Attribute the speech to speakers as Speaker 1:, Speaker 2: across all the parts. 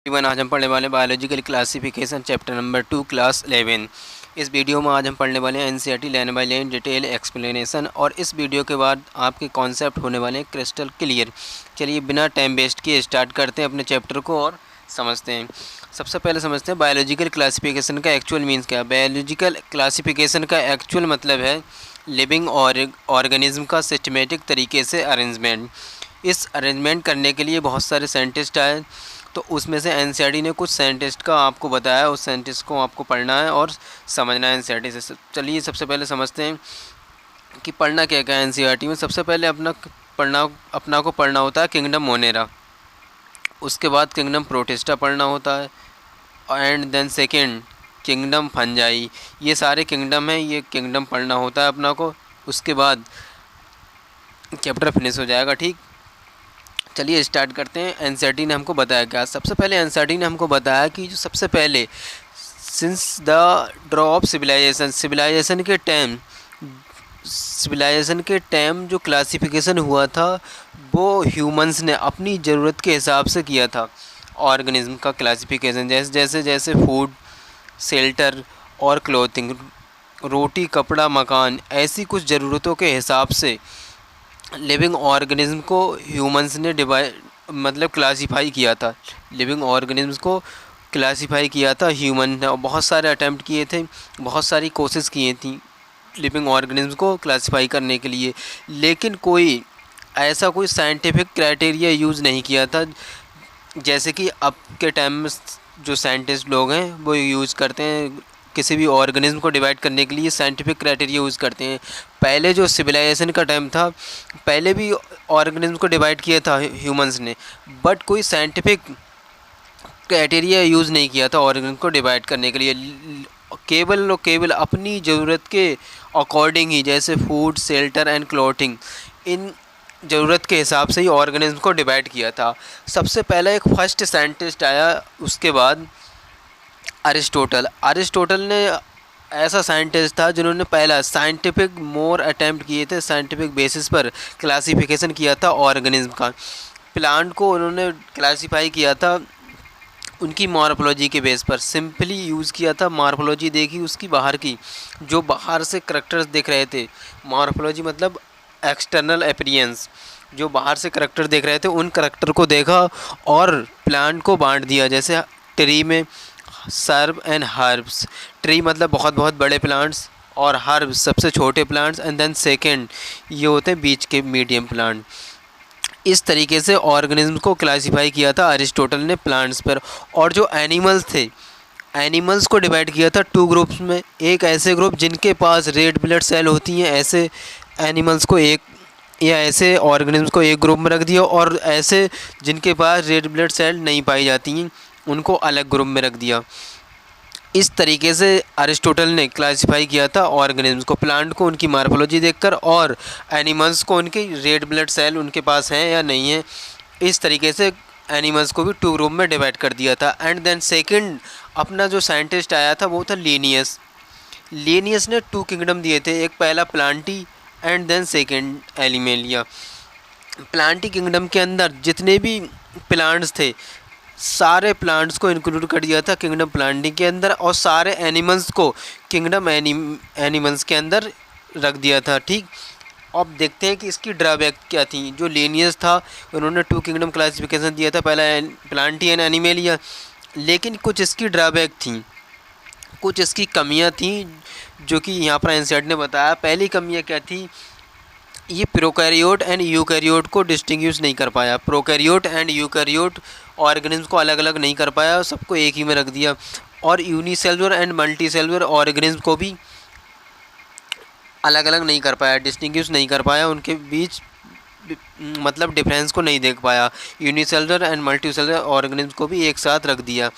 Speaker 1: Even आज हम पढ़ने वाले biological classification chapter number 2 class 11। इस वीडियो में आज हम पढ़ने वाले हैं NCERT line by line detail explanation, और इस वीडियो के बाद आपके कॉन्सेप्ट होने वाले हैं क्रिस्टल क्लियर। चलिए बिना टाइम वेस्ट किए स्टार्ट करते हैं अपने चैप्टर को और समझते हैं। सबसे पहले समझते हैं बायोलॉजिकल क्लासिफिकेशन का एक्चुअल मीन्स क्या है। बायोलॉजिकल क्लासिफिकेशन का एक्चुअल मतलब है लिविंग ऑर्गेनिज्म का सिस्टमेटिक तरीके से अरेंजमेंट। इस अरेंजमेंट करने के लिए बहुत सारे साइंटिस्ट आए, तो उसमें से एनसीईआरटी ने कुछ साइंटिस्ट का आपको बताया, उस साइंटिस्ट को आपको पढ़ना है और समझना है एनसीईआरटी से। चलिए सबसे पहले समझते हैं कि पढ़ना क्या क्या है एनसीईआरटी में। सबसे पहले अपना को पढ़ना होता है किंगडम मोनेरा, उसके बाद किंगडम प्रोटिस्टा पढ़ना होता है, and then second kingdom fungi. ये सारे किंगडम हैं, ये किंगडम पढ़ना होता है अपना को। उसके बाद चैप्टर फिनिश हो जाएगा। ठीक, चलिए स्टार्ट करते हैं। एनसीईआरटी ने हमको बताया क्या। सबसे पहले एनसीईआरटी ने हमको बताया कि जो सबसे पहले सिंस द ड्रॉप सिविलाइजेशन के टाइम जो क्लासिफिकेशन हुआ था वो ह्यूमंस ने अपनी ज़रूरत के हिसाब से किया था ऑर्गेनिज्म का क्लासिफिकेशन। जैसे फूड, शेल्टर और क्लोथिंग, रोटी, कपड़ा, मकान, ऐसी कुछ ज़रूरतों के हिसाब से लिविंग ऑर्गेनिज्म को ह्यूमंस ने क्लासीफाई किया था। लिविंग ऑर्गेनिज्म को क्लासीफाई किया था ह्यूमन ने, और बहुत सारे अटैम्प्ट किए थे, बहुत सारी कोशिश किए थी लिविंग ऑर्गेनिज्म को क्लासीफाई करने के लिए, लेकिन कोई साइंटिफिक क्राइटेरिया यूज़ नहीं किया था। जैसे कि अब के टाइम में जो साइंटिस्ट लोग हैं वो यूज़ करते हैं, किसी भी ऑर्गेनिज्म को डिवाइड करने के लिए साइंटिफिक क्राइटेरिया यूज़ करते हैं। पहले जो सिविलाइजेशन का टाइम था, पहले भी ऑर्गेनिज्म को डिवाइड किया था ह्यूमंस ने, बट कोई साइंटिफिक क्राइटेरिया यूज़ नहीं किया था ऑर्गेनिज्म को डिवाइड करने के लिए। केवल और केवल अपनी ज़रूरत के अकॉर्डिंग ही, जैसे फूड, शेल्टर एंड क्लोथिंग, इन ज़रूरत के हिसाब से ही ऑर्गेनिज्म को डिवाइड किया था। सबसे पहला एक फर्स्ट साइंटिस्ट आया, उसके बाद अरिस्टोटल ने ऐसा साइंटिस्ट था जिन्होंने पहला साइंटिफिक मोर अटैम्प्ट किए थे, साइंटिफिक बेसिस पर क्लासिफिकेशन किया था ऑर्गेनिज्म का। प्लांट को उन्होंने क्लासीफाई किया था उनकी मॉर्फोलॉजी के बेस पर, सिंपली यूज़ किया था। मॉर्फोलॉजी देखी उसकी बाहर की, जो बाहर से करैक्टर्स दिख रहे थे। मॉर्फोलॉजी मतलब एक्सटर्नल अपीयरेंस, जो बाहर से करैक्टर देख रहे थे उन करैक्टर को देखा और प्लांट को बांट दिया। जैसे ट्री में सर्ब एंड हर्ब्स, ट्री मतलब बहुत बहुत बड़े प्लांट्स, और हर्ब्स सबसे छोटे प्लांट्स, एंड देन सेकेंड ये होते हैं बीच के मीडियम प्लांट। इस तरीके से ऑर्गेनिज्म को क्लासीफाई किया था अरिस्टोटल ने प्लांट्स पर। और जो एनिमल्स थे, एनिमल्स को डिवाइड किया था 2 ग्रुप्स में। एक ऐसे ग्रुप जिनके पास रेड ब्लड सेल होती हैं, ऐसे एनिमल्स को एक, या ऐसे ऑर्गेनिज्म को एक ग्रुप में रख दिया, और ऐसे जिनके पास रेड ब्लड सेल नहीं पाई जाती हैं उनको अलग ग्रुप में रख दिया। इस तरीके से अरिस्टोटल ने क्लासिफाई किया था ऑर्गेनिज्म्स को, प्लांट को उनकी मॉर्फोलॉजी देखकर, और एनिमल्स को उनके रेड ब्लड सेल उनके पास हैं या नहीं है। इस तरीके से एनिमल्स को भी 2 ग्रुप में डिवाइड कर दिया था। एंड देन सेकंड अपना जो साइंटिस्ट आया था वो था लीनियस ने 2 किंगडम दिए थे, एक पहला plantae and then second animalia. Plantae kingdom के अंदर जितने भी प्लांट्स थे सारे प्लांट्स को इंक्लूड कर दिया था किंगडम प्लांटिंग के अंदर, और सारे एनिमल्स को किंगडम एनिमल्स के अंदर रख दिया था। ठीक, अब देखते हैं कि इसकी ड्रॉबैक क्या थी। जो लीनियस था उन्होंने 2 किंगडम क्लासिफिकेशन दिया था, पहला प्लांटी एंड एनिमेलिया, लेकिन कुछ इसकी ड्रॉबैक थी, कुछ इसकी कमियां थी जो कि यहाँ पर एनसीईआरटी ने बताया। पहली कमियां क्या थी, ये प्रोकैरियोट एंड यूकैरियोट को डिस्टिंग्विश नहीं कर पाया। प्रोकैरियोट एंड यूकैरियोट ऑर्गेनिज्म को अलग अलग नहीं कर पाया, सबको एक ही में रख दिया। और यूनिसेलुलर एंड मल्टीसेलुलर ऑर्गेनिज्म को भी अलग अलग नहीं कर पाया, डिस्टिंग्विश नहीं कर पाया, उनके बीच मतलब डिफरेंस को नहीं देख पाया। यूनिसेलुलर एंड मल्टीसेलुलर ऑर्गेनिज्म को भी एक साथ रख दिया।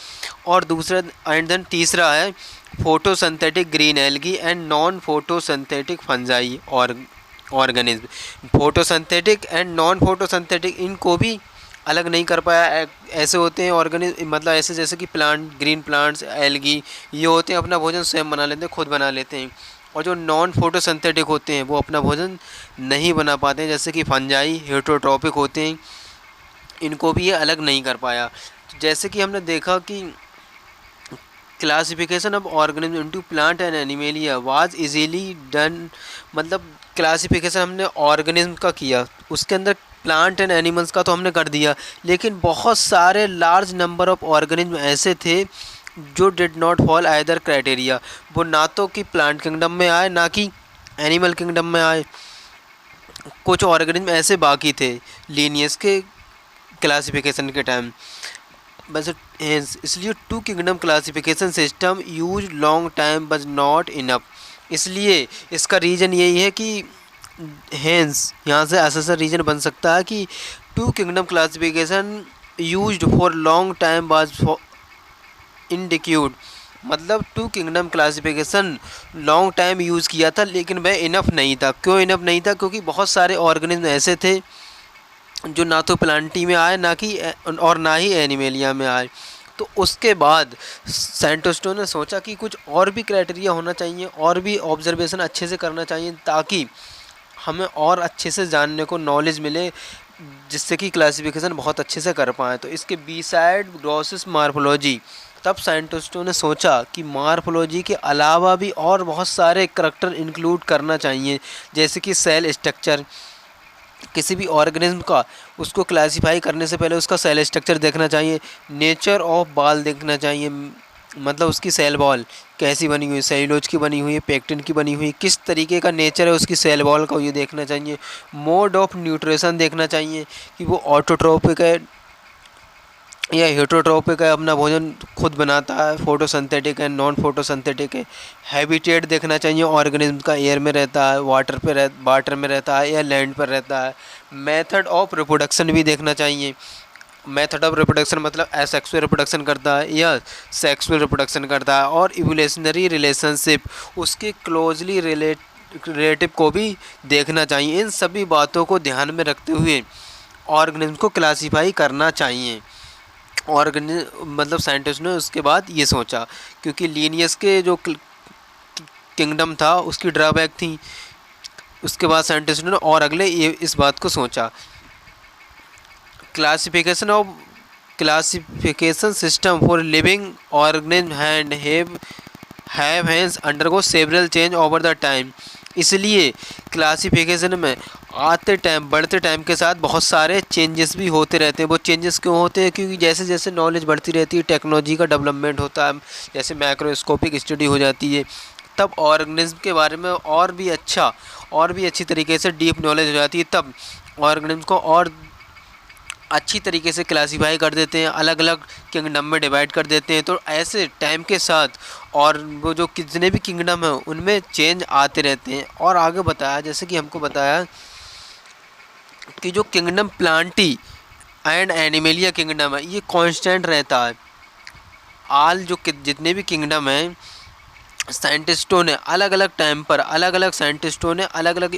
Speaker 1: और दूसरा एंड देन तीसरा है photosynthetic green algae and non photosynthetic fungi organism. Photosynthetic and non photosynthetic, इनको भी अलग नहीं कर पाया। ऐसे होते हैं ऑर्गेनिज्म, मतलब ऐसे जैसे कि प्लांट, ग्रीन प्लांट्स, एल्गी, ये होते हैं अपना भोजन स्वयं बना लेते हैं, खुद बना लेते हैं। और जो नॉन फोटोसिंथेटिक होते हैं वो अपना भोजन नहीं बना पाते हैं, जैसे कि फंजाई हेटरोट्रॉपिक होते हैं, इनको भी ये अलग नहीं कर पाया। जैसे कि हमने देखा कि classification of organism into plant and animalia was easily done, मतलब क्लासिफिकेशन हमने ऑर्गेनिज्म का किया, उसके अंदर प्लांट एंड एनिमल्स का तो हमने कर दिया, लेकिन बहुत सारे लार्ज नंबर ऑफ ऑर्गेनिज्म ऐसे थे जो did not fall either criteria, वो ना तो कि प्लांट किंगडम में आए ना कि एनिमल किंगडम में आए। कुछ ऑर्गेनिज्म ऐसे बाकी थे लीनियस के क्लासिफिकेशन के टाइम। बस इसलिए two kingdom classification system use long time was not enough. इसलिए इसका रीज़न यही है कि हेंस यहाँ से ऐसा रीज़न बन सकता है कि two kingdom classification used for long time was inadequate, मतलब two kingdom classification long time use किया था लेकिन वह इनफ नहीं था। क्यों इनफ नहीं था? क्योंकि बहुत सारे ऑर्गेनिज्म ऐसे थे जो ना तो प्लांटी में आए ना कि और ना ही एनिमेलिया में आए। तो उसके बाद साइंटिस्टों ने सोचा कि कुछ और भी क्राइटेरिया होना चाहिए और भी ऑब्जर्वेशन अच्छे से करना चाहिए ताकि हमें और अच्छे से जानने को नॉलेज मिले, जिससे कि क्लासिफिकेशन बहुत अच्छे से कर पाएँ। तो इसके बी साइड ग्रोसिस मार्फोलॉजी, तब साइंटिस्टों ने सोचा कि मार्फोलॉजी के अलावा भी और बहुत सारे करैक्टर इंक्लूड करना चाहिए, जैसे कि सेल स्ट्रक्चर। किसी भी ऑर्गेनिज्म का उसको क्लासिफाई करने से पहले उसका सेल स्ट्रक्चर देखना चाहिए, नेचर ऑफ बॉल देखना चाहिए, मतलब उसकी सेल बॉल कैसी बनी हुई है, सेलुलोज की बनी हुई है, पेक्टिन की बनी हुई है, किस तरीके का नेचर है उसकी सेल बॉल का, ये देखना चाहिए। मोड ऑफ न्यूट्रिशन देखना चाहिए कि वो ऑटोट्रोपिक है या हेटरोट्रोपिक है, अपना भोजन खुद बनाता है, फोटोसिंथेटिक है, नॉन फोटोसिंथेटिक है। हैबिटेट देखना चाहिए ऑर्गेनिज्म का, एयर में रहता है, वाटर में रहता है या लैंड पर रहता है। मेथड ऑफ रिप्रोडक्शन भी देखना चाहिए। मेथड ऑफ रिप्रोडक्शन मतलब एसेक्सुअल रिप्रोडक्शन करता है या सेक्सुअल रिप्रोडक्शन करता है। और इवोल्यूशनरी रिलेशनशिप, उसके क्लोजली रिलेटिव को भी देखना चाहिए। इन सभी बातों को ध्यान में रखते हुए ऑर्गेनिज्म को क्लासीफाई करना चाहिए। मतलब साइंटिस्ट ने उसके बाद ये सोचा, क्योंकि लीनियस के जो किंगडम था उसकी ड्रॉबैक थी। उसके बाद साइंटिस्ट ने और अगले ये इस बात को सोचा, classification system for living organism and have hence undergo several change over the time. इसलिए क्लासिफिकेशन में बढ़ते टाइम के साथ बहुत सारे चेंजेस भी होते रहते हैं। वो चेंजेस क्यों होते हैं? क्योंकि जैसे जैसे नॉलेज बढ़ती रहती है, टेक्नोलॉजी का डेवलपमेंट होता है, जैसे माइक्रोस्कोपिक स्टडी हो जाती है, तब ऑर्गेनिज्म के बारे में और भी अच्छी तरीके से डीप नॉलेज हो जाती है। तब ऑर्गेनिज्म को और अच्छी तरीके से क्लासीफाई कर देते हैं, अलग अलग किंगडम में डिवाइड कर देते हैं। तो ऐसे टाइम के साथ और वो जो कितने भी किंगडम हैं उनमें चेंज आते रहते हैं। और आगे बताया, जैसे कि हमको बताया कि जो kingdom Plantae and animalia kingdom है ये कांस्टेंट रहता है। जितने भी किंगडम हैं साइंटिस्टों ने अलग अलग टाइम पर अलग अलग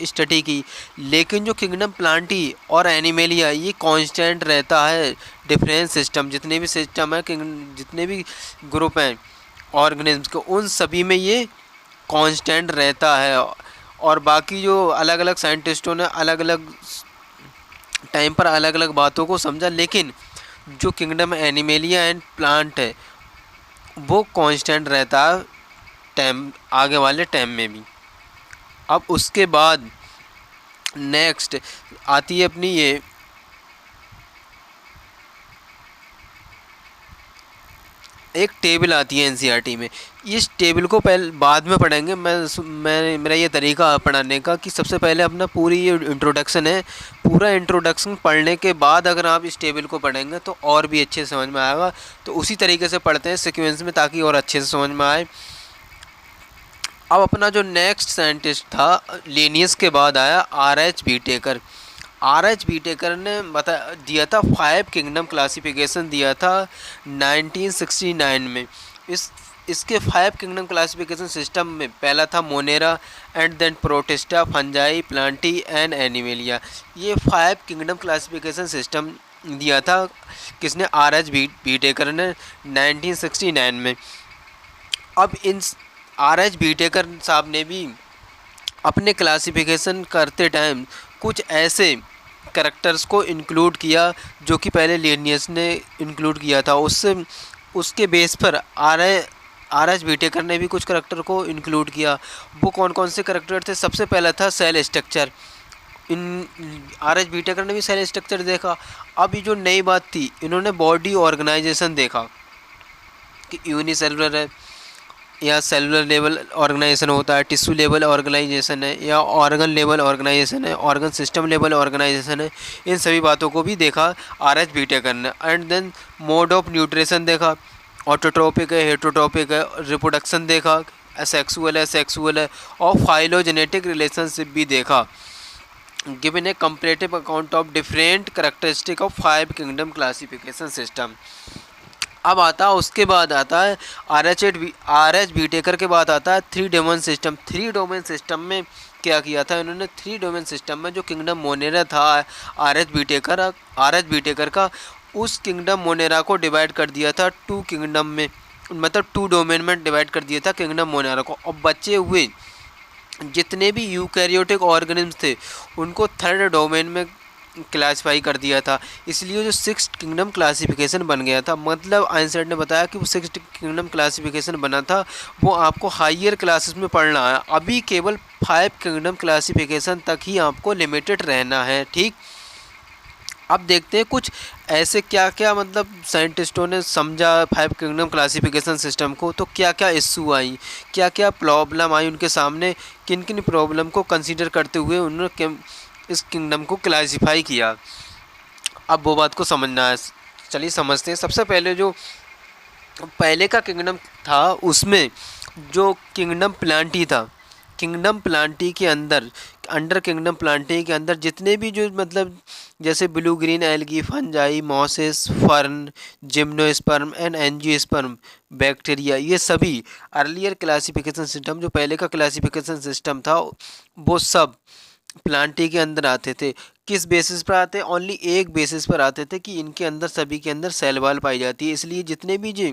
Speaker 1: स्टडी की, लेकिन जो किंगडम प्लांटी और एनिमेलिया ये कांस्टेंट रहता है। डिफरेंस सिस्टम जितने भी सिस्टम है, जितने भी ग्रुप हैं ऑर्गेनिज्म्स को, उन सभी में ये कांस्टेंट रहता है। और बाकी जो अलग अलग साइंटिस्टों ने अलग अलग टाइम पर अलग अलग बातों को समझा, लेकिन जो किंगडम एनिमेलिया एंड प्लांट है वो कांस्टेंट रहता है टाइम, आगे वाले टाइम में भी। अब उसके बाद नेक्स्ट आती है अपनी ये एक टेबल आती है एनसीईआरटी में। इस टेबल को पहले बाद में पढ़ेंगे। मेरा ये तरीका पढ़ाने का कि सबसे पहले अपना पूरी ये इंट्रोडक्शन है, पूरा इंट्रोडक्शन पढ़ने के बाद अगर आप इस टेबल को पढ़ेंगे तो और भी अच्छे से समझ में आएगा। तो उसी तरीके से पढ़ते हैं सीक्वेंस में, ताकि और अच्छे से समझ में आए। अब अपना जो नेक्स्ट साइंटिस्ट था लीनियस के बाद आया आर.एच. व्हिटेकर। आर.एच. व्हिटेकर ने दिया था 5 किंगडम क्लासिफिकेशन दिया था 1969 में। इसके 5 किंगडम क्लासिफिकेशन सिस्टम में पहला था monera and then protista, fungi, plantae and animalia. ये 5 किंगडम क्लासिफिकेशन सिस्टम दिया था किसने? आर.एच. व्हिटेकर ने 1969 में। अब इन आर.एच. व्हिटेकर साहब ने भी अपने क्लासिफिकेशन करते टाइम कुछ ऐसे करेक्टर्स को इंक्लूड किया जो कि पहले लिनियस ने इंक्लूड किया था। उससे उसके बेस पर आर एच बीटेकर ने भी कुछ करेक्टर को इंक्लूड किया। वो कौन कौन से करेक्टर थे? सबसे पहला था सेल स्ट्रक्चर। इन आर एच बीटेकर ने भी सेल स्ट्रक्चर देखा। अब ये जो नई बात थी, इन्होंने बॉडी ऑर्गेनाइजेशन देखा कि यूनिसेलुलर है या सेलुलर लेवल ऑर्गेनाइजेशन होता है, टिश्यू लेवल ऑर्गेनाइजेशन है या ऑर्गन लेवल ऑर्गेनाइजेशन है, ऑर्गन सिस्टम लेवल ऑर्गेनाइजेशन है। इन सभी बातों को भी देखा आर एच बीटेकर ने। And then mode of nutrition देखा, ऑटोट्रोपिक है, हेटरोट्रोपिक है, रिप्रोडक्शन देखा, सेक्सुअल है, सेक्सुअल है, और फाइलोजेनेटिक रिलेशनशिप भी देखा। Given a comparative account of different characteristic of 5 kingdom classification system. अब उसके बाद आता है आर एच बीटेकर के बाद आता है 3 डोमेन सिस्टम। 3 डोमेन सिस्टम में क्या किया था इन्होंने? 3 डोमेन सिस्टम में जो किंगडम मोनेरा था आर एच बीटेकर का, उस किंगडम मोनेरा को डिवाइड कर दिया था 2 किंगडम में, मतलब 2 डोमेन में डिवाइड कर दिया था किंगडम मोनेरा को। और बचे हुए जितने भी यूकैरियोटिक ऑर्गेनिज्म थे उनको थर्ड डोमेन में क्लासिफाई कर दिया था। इसलिए जो 6 किंगडम क्लासिफिकेशन बन गया था, मतलब आइंस्टाइन ने बताया कि वो 6 किंगडम क्लासिफिकेशन बना था, वो आपको हायर क्लासेस में पढ़ना है। अभी केवल 5 किंगडम क्लासिफिकेशन तक ही आपको लिमिटेड रहना है, ठीक। अब देखते हैं कुछ ऐसे क्या क्या मतलब साइंटिस्टों ने समझा 5 किंगडम क्लासिफिकेशन सिस्टम को, तो क्या क्या इशू आई, क्या क्या प्रॉब्लम आई उनके सामने, किन किन प्रॉब्लम को कंसीडर करते हुए उन्होंने इस किंगडम को क्लासिफाई किया। अब वो बात को समझना है, चलिए समझते हैं। सबसे पहले जो पहले का किंगडम था उसमें जो किंगडम प्लांटी था, किंगडम प्लांटी के अंदर अंडर किंगडम प्लांटी के अंदर जितने भी जो मतलब जैसे blue green algae, fungi, mosses, fern, gymnosperm and angiosperm bacteria, ये सभी अर्लियर क्लासिफिकेशन सिस्टम, जो पहले का क्लासिफिकेशन सिस्टम था, वो सब प्लांटी के अंदर आते थे। किस बेसिस पर आते? ओनली एक बेसिस पर आते थे कि इनके अंदर सभी के अंदर सेल वॉल पाई जाती है। इसलिए जितने भी जो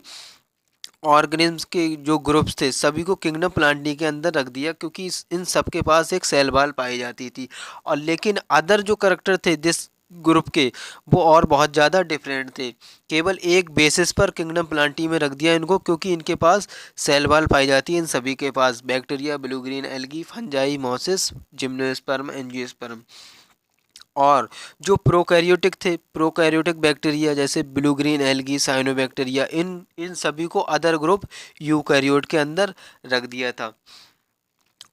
Speaker 1: ऑर्गेनिज्म्स के जो ग्रुप्स थे सभी को किंगडम प्लांटी के अंदर रख दिया, क्योंकि इन सब के पास एक सेल वॉल पाई जाती थी। और लेकिन अदर जो करेक्टर थे दिस ग्रुप के, वो और बहुत ज़्यादा डिफरेंट थे। केवल एक बेसिस पर किंगडम प्लांटी में रख दिया इनको, क्योंकि इनके पास सेल वॉल पाई जाती है। इन सभी के पास bacteria, blue green algae, fungi, mosses, gymnosperm, angiosperm. और जो प्रोकैरियोटिक थे, प्रोकैरियोटिक बैक्टीरिया जैसे ब्लू ग्रीन एल्गी, साइनोबैक्टीरिया, इन इन सभी को अदर ग्रुप यूकैरियोट के अंदर रख दिया था।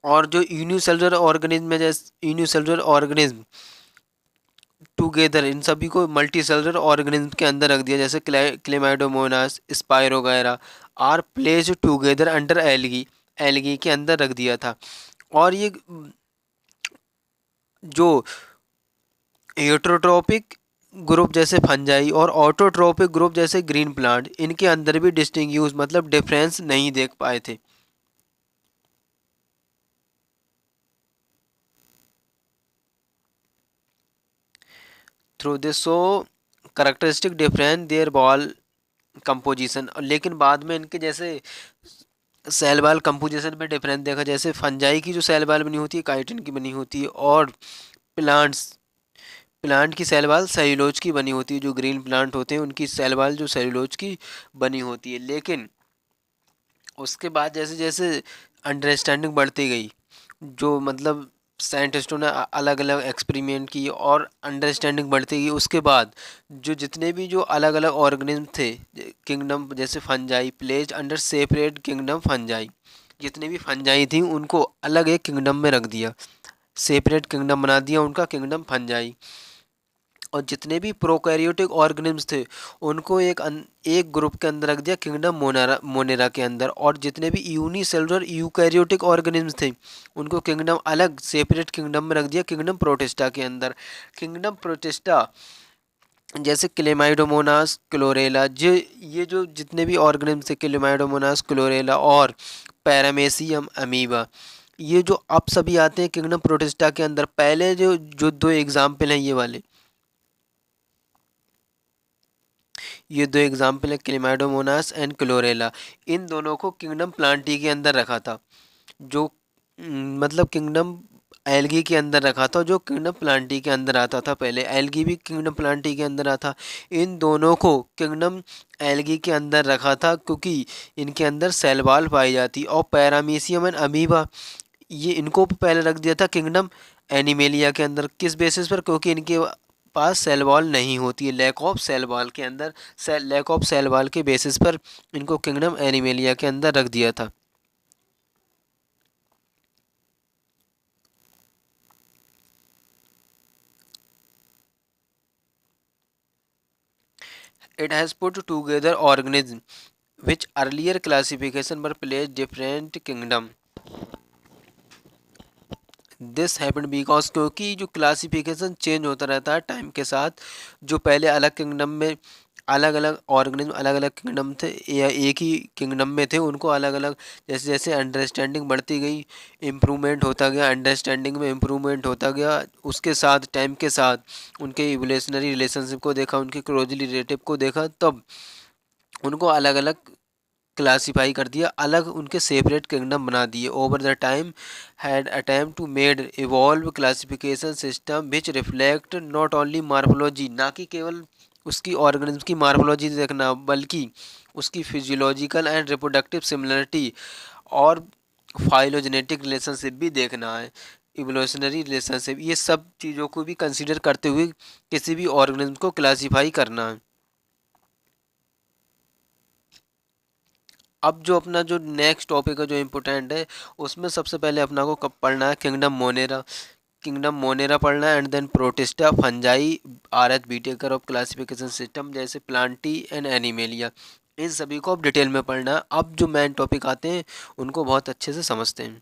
Speaker 1: और जो यूनिसेलुलर ऑर्गेनिज्म है, जैसे यूनिसेलुलर ऑर्गेनिज्म टुगेदर, इन सभी को मल्टी सेलुलर ऑर्गेनिज्म के अंदर रख दिया, जैसे chlamydomonas, spirogyra are place together under algae, algae के अंदर रख दिया था। और ये जो हेटरोट्रोपिक ग्रुप जैसे फंजाई और ऑटोट्रोपिक ग्रुप जैसे ग्रीन प्लांट, इनके अंदर भी डिस्टिंग्यूश मतलब डिफरेंस नहीं देख पाए थे। Through this so characteristic difference their wall composition. लेकिन बाद में इनके जैसे सेल वॉल कंपोजिशन में डिफरेंस देखा, जैसे फंजाई की जो सेल वॉल बनी होती है काइटिन की बनी होती है, और प्लांट की सेल वॉल सेल्यूलोज की बनी होती है। जो ग्रीन प्लांट होते हैं उनकी सेल वॉल जो सेल्यूलोज की बनी होती है। लेकिन उसके बाद जैसे जैसे अंडरस्टैंडिंग बढ़ती गई, जो मतलब साइंटिस्टों ने अलग अलग एक्सपेरिमेंट किए और अंडरस्टैंडिंग बढ़ती गई, उसके बाद जो जितने भी जो अलग अलग ऑर्गेनिज्म थे किंगडम, जैसे fungi placed under separate kingdom fungi, जितने भी फंजाई थी उनको अलग एक किंगडम में रख दिया, सेपरेट किंगडम बना दिया उनका, किंगडम फंजाई। और जितने भी प्रोकैरियोटिक ऑर्गेनिम्स थे उनको एक ग्रुप के अंदर रख दिया, किंगडम मोनेरा के अंदर। और जितने भी यूनिसेलुलर यूकैरियोटिक ऑर्गेनिम्स थे उनको किंगडम अलग सेपरेट किंगडम में रख दिया, किंगडम प्रोटिस्टा के अंदर। किंगडम प्रोटिस्टा जैसे क्लेमाइडोमोनास, क्लोरेला, ये जो जितने भी ऑर्गेनिम्स थे क्लेमाइडोमोनास, क्लोरेला और पैरामेसियम अमीबा, ये जो अब सभी आते हैं किंगडम प्रोटिस्टा के अंदर। पहले जो जो 2 एग्जाम्पल हैं ये 2 एग्जाम्पल है क्लेमाइडोमोनास एंड क्लोरेला, इन दोनों को किंगडम प्लांटी के अंदर रखा था। जो मतलब किंगडम एल्गी के अंदर रखा था, जो किंगडम प्लांटी के अंदर आता था। पहले एल्गी भी किंगडम प्लांटी के अंदर आता। इन दोनों को किंगडम एल्गी के अंदर रखा था क्योंकि इनके अंदर सेल वॉल पाई जाती। और पैरामीशियम एंड अमीबा, ये इनको पहले रख दिया था किंगडम एनिमेलिया के अंदर। किस बेसिस पर? क्योंकि इनके पास सेल वॉल नहीं होती है, लैक ऑफ सेल वॉल के अंदर, लैक ऑफ सेल वॉल के बेसिस पर इनको किंगडम एनिमेलिया के अंदर रख दिया था। It has put together organisms which earlier classification were placed different kingdom. This happen because, क्योंकि जो क्लासिफिकेशन चेंज होता रहता है टाइम के साथ। जो पहले अलग किंगडम में अलग अलग ऑर्गेनिज्म अलग अलग किंगडम थे या एक ही किंगडम में थे, उनको अलग अलग, जैसे जैसे अंडरस्टैंडिंग बढ़ती गई, इम्प्रूवमेंट होता गया, अंडरस्टैंडिंग में इम्प्रूवमेंट होता गया, उसके साथ टाइम के साथ उनके इवोल्यूशनरी रिलेशनशिप को देखा, उनके क्लोजली रिलेटिव को देखा, तब उनको अलग अलग क्लासीफाई कर दिया, अलग उनके सेपरेट किंगडम बना दिए। Over the time had attempt to made evolve classification system which reflect not only morphology, ना कि केवल उसकी ऑर्गेनिज्म की मार्फोलॉजी देखना, बल्कि उसकी फिजियोलॉजिकल एंड रिप्रोडक्टिव सिमिलरिटी और फाइलोजेनेटिक रिलेशनशिप भी देखना है, इवोल्यूशनरी रिलेशनशिप, ये सब चीज़ों को भी कंसीडर करते हुए किसी भी ऑर्गेनिज्म को क्लासीफाई करना है। अब जो अपना जो नेक्स्ट टॉपिक है जो इम्पोर्टेंट है, उसमें सबसे पहले अपना को कब पढ़ना है, किंगडम मोनेरा। किंगडम मोनेरा पढ़ना है, and then protista, Fungi, R H Whittaker of classification system, जैसे प्लांटी एंड एनिमेलिया, इन सभी को अब डिटेल में पढ़ना है। अब जो मेन टॉपिक आते हैं उनको बहुत अच्छे से समझते हैं।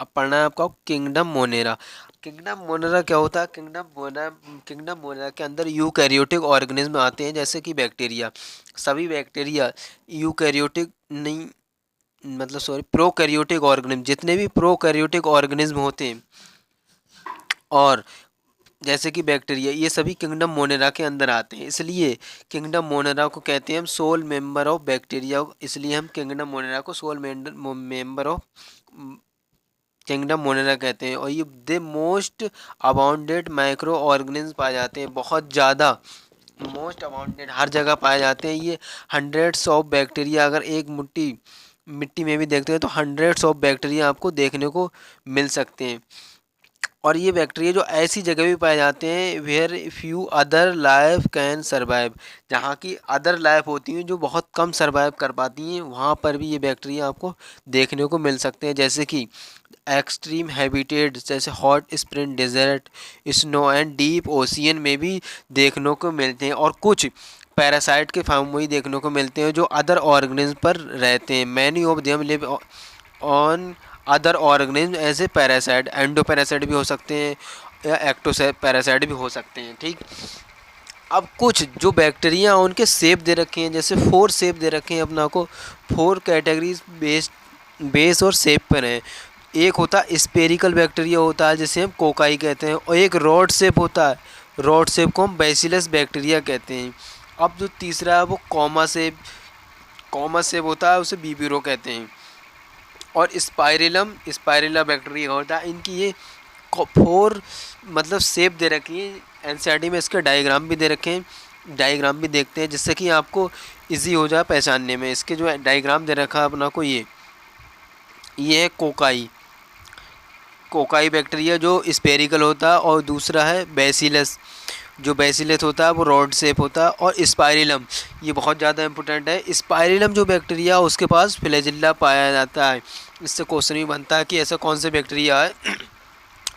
Speaker 1: अब पढ़ना है आपका किंगडम मोनेरा। किंगडम मोनेरा क्या होता है? किंगडम मोनेरा के अंदर यूकैरियोटिक ऑर्गेनिज्म आते हैं, जैसे कि बैक्टीरिया। सभी बैक्टीरिया यूकैरियोटिक नहीं, मतलब सॉरी, प्रोकैरियोटिक ऑर्गेनिज्म, जितने भी प्रोकैरियोटिक ऑर्गेनिज्म होते हैं, और जैसे कि बैक्टीरिया, ये सभी किंगडम मोनेरा के अंदर आते हैं। इसलिए किंगडम मोनेरा को कहते हैं हम सोल मेंबर ऑफ बैक्टीरिया, इसलिए हम किंगडम मोनेरा को sole member of kingdom Monera कहते हैं। और ये दे मोस्ट अबाउंडेड माइक्रो ऑर्गेनिज्म पाए जाते हैं, बहुत ज़्यादा, मोस्ट अबाउंडेड, हर जगह पाए जाते हैं। ये हंड्रेड्स ऑफ बैक्टीरिया, अगर एक मिट्टी में भी देखते हैं तो हंड्रेड्स ऑफ बैक्टीरिया आपको देखने को मिल सकते हैं। और ये बैक्टीरिया जो ऐसी जगह भी पाए जाते हैं where few other life can survive, जहाँ की अदर लाइफ होती हैं जो बहुत कम सर्वाइव कर पाती हैं, वहाँ पर भी ये बैक्टीरिया आपको देखने को मिल सकते हैं। जैसे कि एक्सट्रीम हैबिटेट, जैसे hot spring desert, snow and deep ocean में भी देखने को मिलते हैं। और कुछ पैरासाइट के फॉर्म में ही देखने को मिलते हैं जो अदर ऑर्गेनिज्म पर रहते हैं। Many of them live on other organism as a parasite, endo parasite भी हो सकते हैं या एक्टो पैरासाइट भी हो सकते हैं। ठीक, अब कुछ जो बैक्टीरिया उनके शेप दे रखे हैं, जैसे 4 शेप दे रखे हैं अपना को, 4 कैटेगरीज बेस और शेप पर हैं। एक होता है स्पेरिकल बैक्टीरिया होता है जिसे हम कोकाई कहते हैं, और एक रॉड शेप होता है, रॉड शेप को हम बैसिलस बैक्टीरिया कहते हैं। अब जो तीसरा है वो कॉमा शेप होता है, उसे बीबीरो कहते हैं। और स्पाइरेला बैक्टीरिया होता है। इनकी ये 4 मतलब शेप दे रखी है, एनसीईआरटी में इसके डायग्राम भी दे रखे हैं, डायग्राम भी देखते हैं जिससे कि आपको इजी हो जाए पहचानने में। इसके जो डायग्राम दे रखा है अपना को, ये है कोकाई बैक्टीरिया जो स्पेरिकल होता है, और दूसरा है बैसिलस, जो बैसिलस होता है वो रॉड शेप होता है। और स्पाइरिलम, ये बहुत ज़्यादा इंपॉर्टेंट है, स्पाइरिलम जो बैक्टीरिया उसके पास फ्लैजिल्ला पाया जाता है। इससे क्वेश्चन भी बनता है कि ऐसा कौन सा बैक्टीरिया है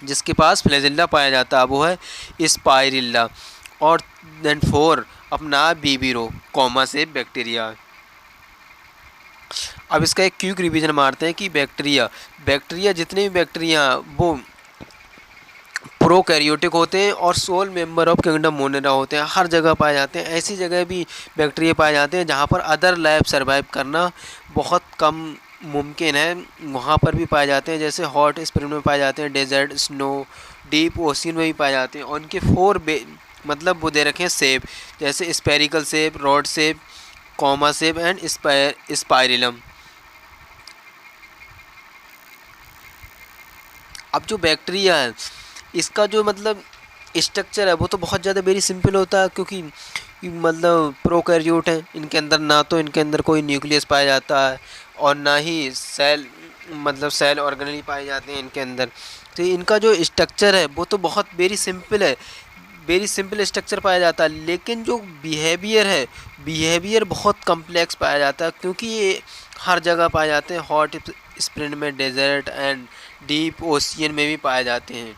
Speaker 1: जिसके पास फ्लैजिल्ला पाया जाता है, वो है स्पाइरिल्ला। और देन 4 अपना बीबीरो, कॉमा से बैक्टीरिया। अब इसका एक क्विक रिवीजन मारते हैं कि बैक्टीरिया जितने भी बैक्टीरिया वो प्रोकैरियोटिक होते हैं और sole member of kingdom Monera होते हैं, हर जगह पाए जाते हैं। ऐसी जगह भी बैक्टीरिया पाए जाते हैं जहाँ पर अदर लाइफ सर्वाइव करना बहुत कम मुमकिन है, वहाँ पर भी पाए जाते हैं। जैसे हॉट स्प्रिंग में पाए जाते हैं, डेजर्ट, स्नो, डीप ओशियन में भी पाए जाते हैं। और उनके 4 मतलब वो दे रखे हैं शेप, जैसे spherical shape, rod shape, comma shape and spirillum. अब जो बैक्टीरिया है इसका जो मतलब स्ट्रक्चर है वो तो बहुत ज़्यादा वेरी सिंपल होता है, क्योंकि मतलब प्रोकैरियोट है, इनके अंदर ना तो इनके अंदर कोई न्यूक्लियस पाया जाता है और ना ही सेल मतलब सेल ऑर्गेनेली पाए जाते हैं इनके अंदर। तो इनका जो स्ट्रक्चर है वो तो बहुत वेरी सिंपल है, वेरी सिंपल स्ट्रक्चर पाया जाता है। लेकिन जो बिहेवियर है, बिहेवियर बहुत कम्प्लेक्स पाया जाता है, क्योंकि ये हर जगह पाए जाते हैं, हॉट स्प्रिंग में, डेजर्ट एंड डीप ओशियन में भी पाए जाते हैं।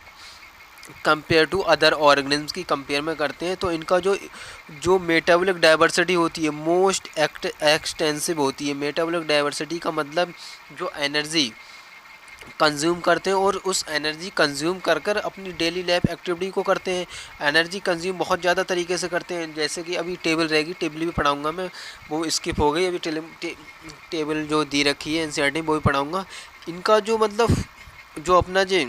Speaker 1: कंपेयर टू अदर ऑर्गेनिज्म्स की कंपेयर में करते हैं तो इनका जो जो मेटाबॉलिक डाइवर्सिटी होती है मोस्ट एक्सटेंसिव होती है। मेटाबॉलिक डाइवर्सिटी का मतलब जो एनर्जी कंज्यूम करते हैं और उस एनर्जी कंज्यूम कर कर अपनी डेली लाइफ एक्टिविटी को करते हैं। एनर्जी कंज्यूम बहुत ज़्यादा तरीके से करते हैं, जैसे कि अभी टेबल रहेगी, टेबल भी पढ़ाऊँगा मैं, वो स्किप हो गई, अभी टेबल जो दी रखी है एनसीईआरटी वो भी पढ़ाऊँगा। इनका जो मतलब जो अपना जो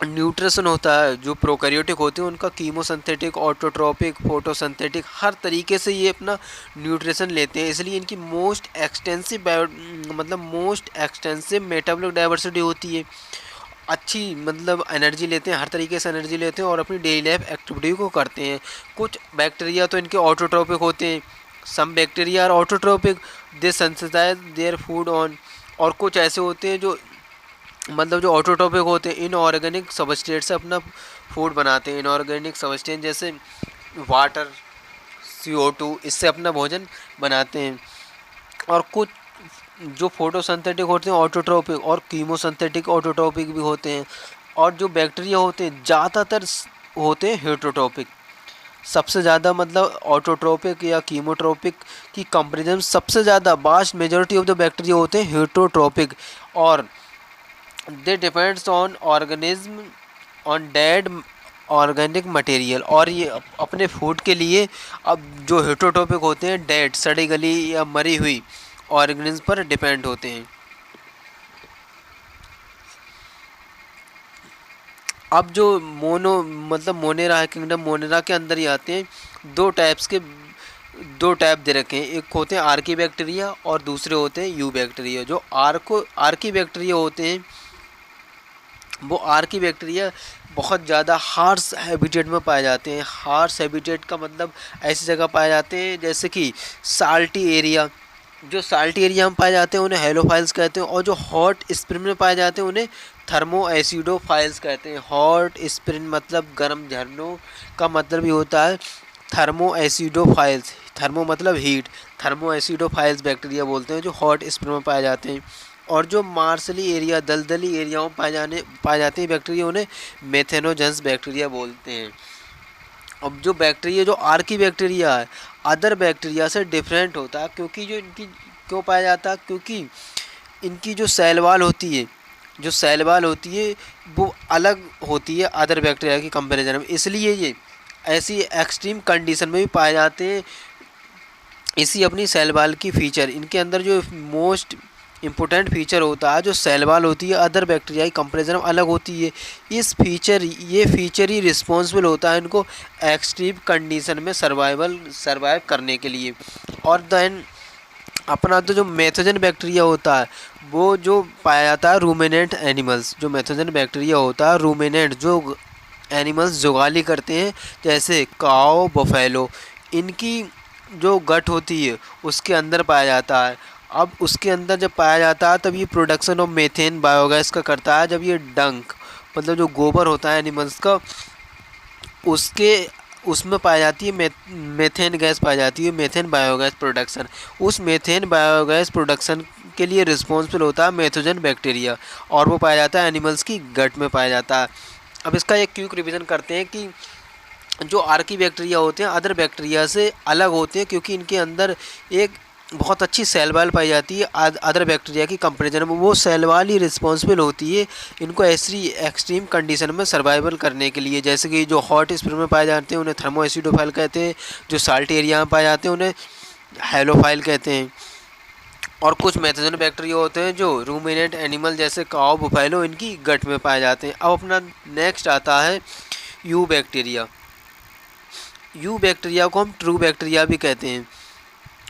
Speaker 1: न्यूट्रिशन होता है, जो प्रोकैरियोटिक होते हैं उनका कीमोसिंथेटिक, ऑटोट्रोपिक, फोटोसिंथेटिक हर तरीके से ये अपना न्यूट्रिशन लेते हैं। इसलिए इनकी मोस्ट एक्सटेंसिव मतलब मोस्ट एक्सटेंसिव मेटाबॉलिक डाइवर्सिटी होती है। अच्छी मतलब एनर्जी लेते हैं, हर तरीके से एनर्जी लेते हैं और अपनी डेली लाइफ एक्टिविटी को करते हैं। कुछ बैक्टीरिया तो इनके ऑटोट्रोपिक होते हैं, some bacteria are autotrophic, they synthesize their food on, और कुछ ऐसे होते हैं जो मतलब जो ऑटोट्रोपिक होते हैं, इनऑर्गेनिक सबस्ट्रेट से अपना फूड बनाते हैं। इनऑर्गेनिक सबस्टेंस जैसे वाटर, CO2, इससे अपना भोजन बनाते हैं। और कुछ जो फोटोसिंथेटिक होते हैं ऑटोट्रोपिक, और कीमोसिंथेटिक ऑटोट्रोपिक भी होते हैं। और जो बैक्टीरिया होते हैं ज़्यादातर होते हैं हेटरोट्रोपिक। सबसे ज़्यादा मतलब ऑटोट्रोपिक या कीमोट्रोपिक की कंपेरिजन सबसे ज़्यादा vast majority of the bacteria होते हैं हेटरोट्रोपिक, और they depends on organism on dead organic material. और ये अपने फूड के लिए अब जो हेटरोट्रोपिक होते हैं डेड, सड़ी गली या मरी हुई ऑर्गेनिज्म पर डिपेंड होते हैं। अब जो मोनो मतलब मोनेरा है किंगडम, मोनेरा के अंदर ही आते हैं दो टाइप दे रखे हैं। एक होते हैं आर्की बैक्टीरिया और दूसरे होते हैं यू बैक्टीरिया। जो आर्की बैक्टीरिया होते हैं वो आर्की बैक्टीरिया बहुत ज़्यादा हार्श हैबिटेट में पाए जाते हैं। हार्श हैबिटेट का मतलब ऐसी जगह पाए जाते हैं जैसे कि साल्टी एरिया। जो साल्टी एरिया में पाए जाते हैं उन्हें हेलोफाइल्स कहते हैं, और जो हॉट स्प्रिंग में पाए जाते हैं उन्हें थर्मो एसिडोफाइल्स कहते हैं। हॉट स्प्रिंग मतलब गर्म झरनों का मतलब ही होता है थर्मो एसिडोफाइल्स। थर्मो मतलब हीट, थर्मो एसिडोफाइल्स बैक्टीरिया बोलते हैं जो हॉट स्प्रिंग में पाए जाते हैं। और जो मार्सली एरिया, दलदली एरियाओं में पाए जाते हैं बैक्टीरिया, उन्हें मेथेनोजेंस बैक्टीरिया बोलते हैं। अब जो बैक्टीरिया जो आर्की बैक्टीरिया है अदर बैक्टीरिया से डिफरेंट होता है, क्योंकि जो इनकी क्यों पाया जाता है, क्योंकि इनकी जो सेल वॉल होती है, जो सेल वॉल होती है वो अलग होती है अदर बैक्टीरिया की कंपैरिजन में। इसलिए ये ऐसी एक्सट्रीम कंडीशन में भी पाए जाते हैं। इसी अपनी सेल वॉल की फीचर, इनके अंदर जो मोस्ट इम्पोर्टेंट फीचर होता है जो सेल वॉल होती है अदर बैक्टीरिया की कंपैरिजन में अलग होती है। ये फीचर ही रिस्पॉन्सिबल होता है इनको एक्सट्रीम कंडीशन में सर्वाइव करने के लिए। और देन अपना तो जो मेथोजन बैक्टीरिया होता है वो जो पाया जाता है रूमिनेंट एनिमल्स। जो मेथोजन बैक्टीरिया होता है रूमिनेंट, जो एनिमल्स जुगाली करते हैं जैसे काओ, बफेलो, इनकी जो गट होती है उसके अंदर पाया जाता है। अब उसके अंदर जब पाया जाता है तब ये प्रोडक्शन ऑफ मेथेन बायोगैस का करता है। जब ये डंक मतलब जो गोबर होता है एनिमल्स का उसके उसमें पाई जाती है मेथेन गैस पाई जाती है, मेथेन बायोगैस प्रोडक्शन। उस मेथेन बायोगैस प्रोडक्शन के लिए रिस्पॉन्सिबल होता है मेथोजन बैक्टीरिया, और वो पाया जाता है एनिमल्स की गट में पाया जाता है। अब इसका एक क्विक रिवीजन करते हैं कि जो आर्की बैक्टीरिया होते हैं अदर बैक्टीरिया से अलग होते हैं, क्योंकि इनके अंदर एक बहुत अच्छी सेल वॉल पाई जाती है अदर बैक्टीरिया की कंपैरिजन में। वो सेल वॉल ही रिस्पॉन्सिबल होती है इनको ऐसी एक्सट्रीम कंडीशन में सर्वाइवल करने के लिए। जैसे कि जो हॉट स्प्रिंग में पाए जाते हैं उन्हें थर्मो एसिडोफाइल कहते हैं, जो साल्ट एरिया में पाए जाते हैं उन्हें हेलोफाइल कहते हैं। और कुछ मेथोजन बैक्टीरिया होते हैं जो रूमिनेंट एनिमल जैसे काऊ, बुफैलो, इनकी गट में पाए जाते हैं। अब अपना नेक्स्ट आता है यू बैक्टीरिया। यू बैक्टीरिया को हम ट्रू बैक्टीरिया भी कहते हैं।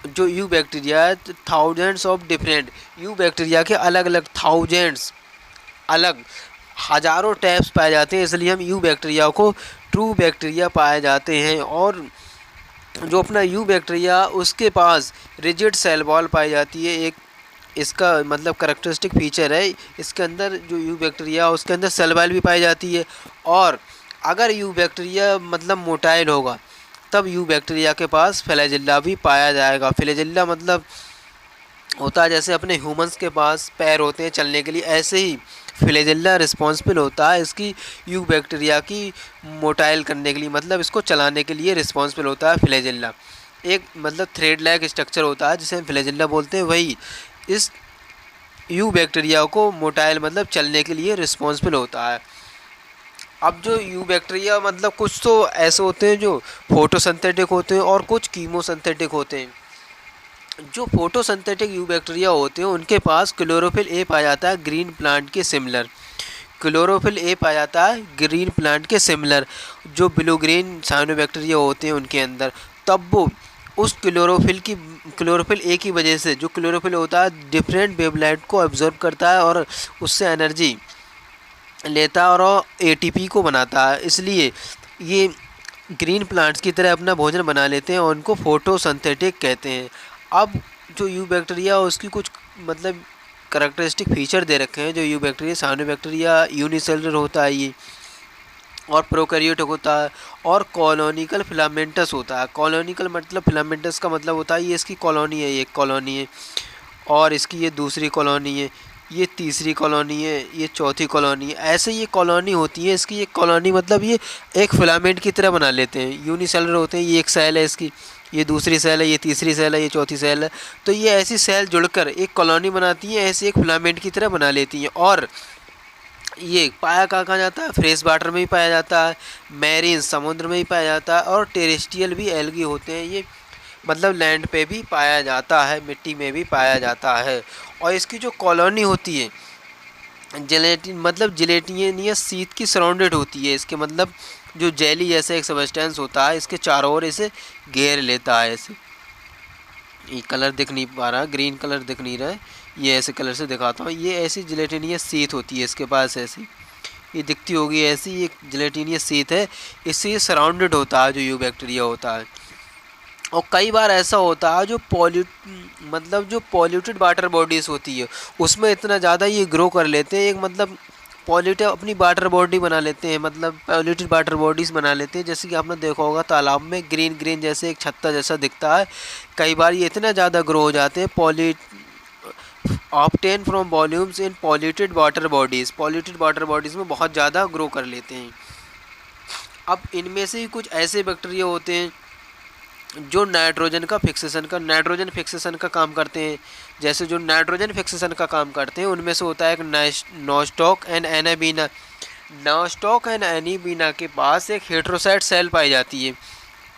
Speaker 1: जो यू बैक्टीरिया है thousands of different you bacteria के अलग अलग थाउजेंड्स अलग हज़ारों टाइप्स पाए जाते हैं, इसलिए हम यू बैक्टीरिया को ट्रू बैक्टीरिया पाए जाते हैं। और जो अपना यू बैक्टीरिया उसके पास रिजिड सेल वॉल पाई जाती है, एक इसका मतलब करेक्टरिस्टिक फीचर है। इसके अंदर जो यू बैक्टीरिया उसके अंदर सेल वॉल भी पाई जाती है। और अगर यू बैक्टीरिया मतलब मोटाइल होगा तब यू बैक्टीरिया के पास फ्लैजेला भी पाया जाएगा। फ्लैजेला मतलब होता है जैसे अपने ह्यूमंस के पास पैर होते हैं चलने के लिए, ऐसे ही फ्लैजेला रिस्पॉन्सिबल होता है इसकी यू बैक्टीरिया की मोटाइल करने के लिए, मतलब इसको चलाने के लिए रिस्पॉन्सिबल होता है फ्लैजेला। एक मतलब थ्रेड लाइक स्ट्रक्चर होता है जिसे हम फ्लैजेला बोलते हैं, वही इस यू बैक्टीरिया को मोटाइल मतलब चलने के लिए रिस्पॉन्सिबल होता है। अब जो यू बैक्टीरिया मतलब कुछ तो ऐसे होते हैं जो फोटोसिंथेटिक होते हैं और कुछ कीमोसिंथेटिक होते हैं। जो फोटोसिंथेटिक यू बैक्टीरिया होते हैं उनके पास क्लोरोफिल ए पाया जाता है ग्रीन प्लांट के सिमिलर। क्लोरोफिल ए पाया जाता है ग्रीन प्लांट के सिमिलर। जो ब्लू ग्रीन साइनोबैक्टीरिया होते हैं उनके अंदर, तब वो उस क्लोरोफिल ए की वजह से, जो क्लोरोफिल होता है डिफरेंट वेवलेंथ को ऑब्जर्व करता है और उससे एनर्जी लेता है और एटीपी को बनाता है, इसलिए ये ग्रीन प्लांट्स की तरह अपना भोजन बना लेते हैं और उनको फोटोसिंथेटिक कहते हैं। अब जो यू बैक्टीरिया उसकी कुछ मतलब करैक्टरिस्टिक फीचर दे रखे हैं। जो यू बैक्टीरिया साइनोबैक्टीरिया यूनिसेलुलर होता है ये, और प्रोकैरियोटिक होता है, और कॉलोनिकल फिलामेंटस होता है। कॉलोनिकल मतलब फिलामेंटस का मतलब होता है ये इसकी कॉलोनी है, ये एक कॉलोनी है, और इसकी ये दूसरी कॉलोनी है, ये तीसरी कॉलोनी है, ये चौथी कॉलोनी है। ऐसे ये कॉलोनी होती है इसकी। एक कॉलोनी मतलब ये एक फिलामेंट की तरह बना लेते हैं, यूनिसेलुलर होते हैं। ये एक सेल है इसकी, ये दूसरी सेल है, ये तीसरी सेल है, ये चौथी सेल है। तो ये ऐसी सेल जुड़कर एक कॉलोनी बनाती हैं, ऐसे एक फिलामेंट की तरह बना लेती हैं। और ये पाया कहाँ जाता है? फ्रेश वाटर में भी पाया जाता है, मैरीन समुद्र में भी पाया जाता है, और टेरेस्ट्रियल भी एल्गी होते हैं ये, मतलब लैंड पे भी पाया जाता है, मिट्टी में भी पाया जाता है। और इसकी जो कॉलोनी होती है जिलेटिन मतलब जिलेटिनियस सीथ की सराउंडेड होती है। इसके मतलब जो जेली जैसा एक सब्सटेंस होता है इसके चारों ओर इसे घेर लेता है। ऐसे ये कलर दिख नहीं पा रहा, ग्रीन कलर दिख नहीं रहा है, ये ऐसे कलर से दिखाता हूँ। ये ऐसी जिलेटिनियस सीथ होती है इसके पास, ऐसी ये दिखती होगी, ऐसी ये जिलेटिनियस सीथ है, इससे ये सराउंडेड होता है जो यू बैक्टीरिया होता है। और कई बार ऐसा होता है जो जो पॉल्यूटेड वाटर बॉडीज़ होती है उसमें इतना ज़्यादा ये ग्रो कर लेते हैं, एक मतलब पॉल्यूटेड अपनी वाटर बॉडी बना लेते हैं, मतलब पॉल्यूटेड वाटर बॉडीज़ बना लेते हैं। जैसे कि आपने देखा होगा तालाब में ग्रीन ग्रीन जैसे एक छत्ता जैसा दिखता है। कई बार ये इतना ज़्यादा ग्रो हो जाते हैं obtain from volumes in polluted water bodies में बहुत ज़्यादा ग्रो कर लेते हैं। अब इनमें से ही कुछ ऐसे बैक्टीरिया होते हैं जो नाइट्रोजन फिक्सेशन का काम करते हैं। जैसे जो नाइट्रोजन फिक्सेशन का काम करते हैं उनमें से होता है एक nostoc and anabaena. Nostoc and anabaena के पास एक हेट्रोसाइट सेल पाई जाती है,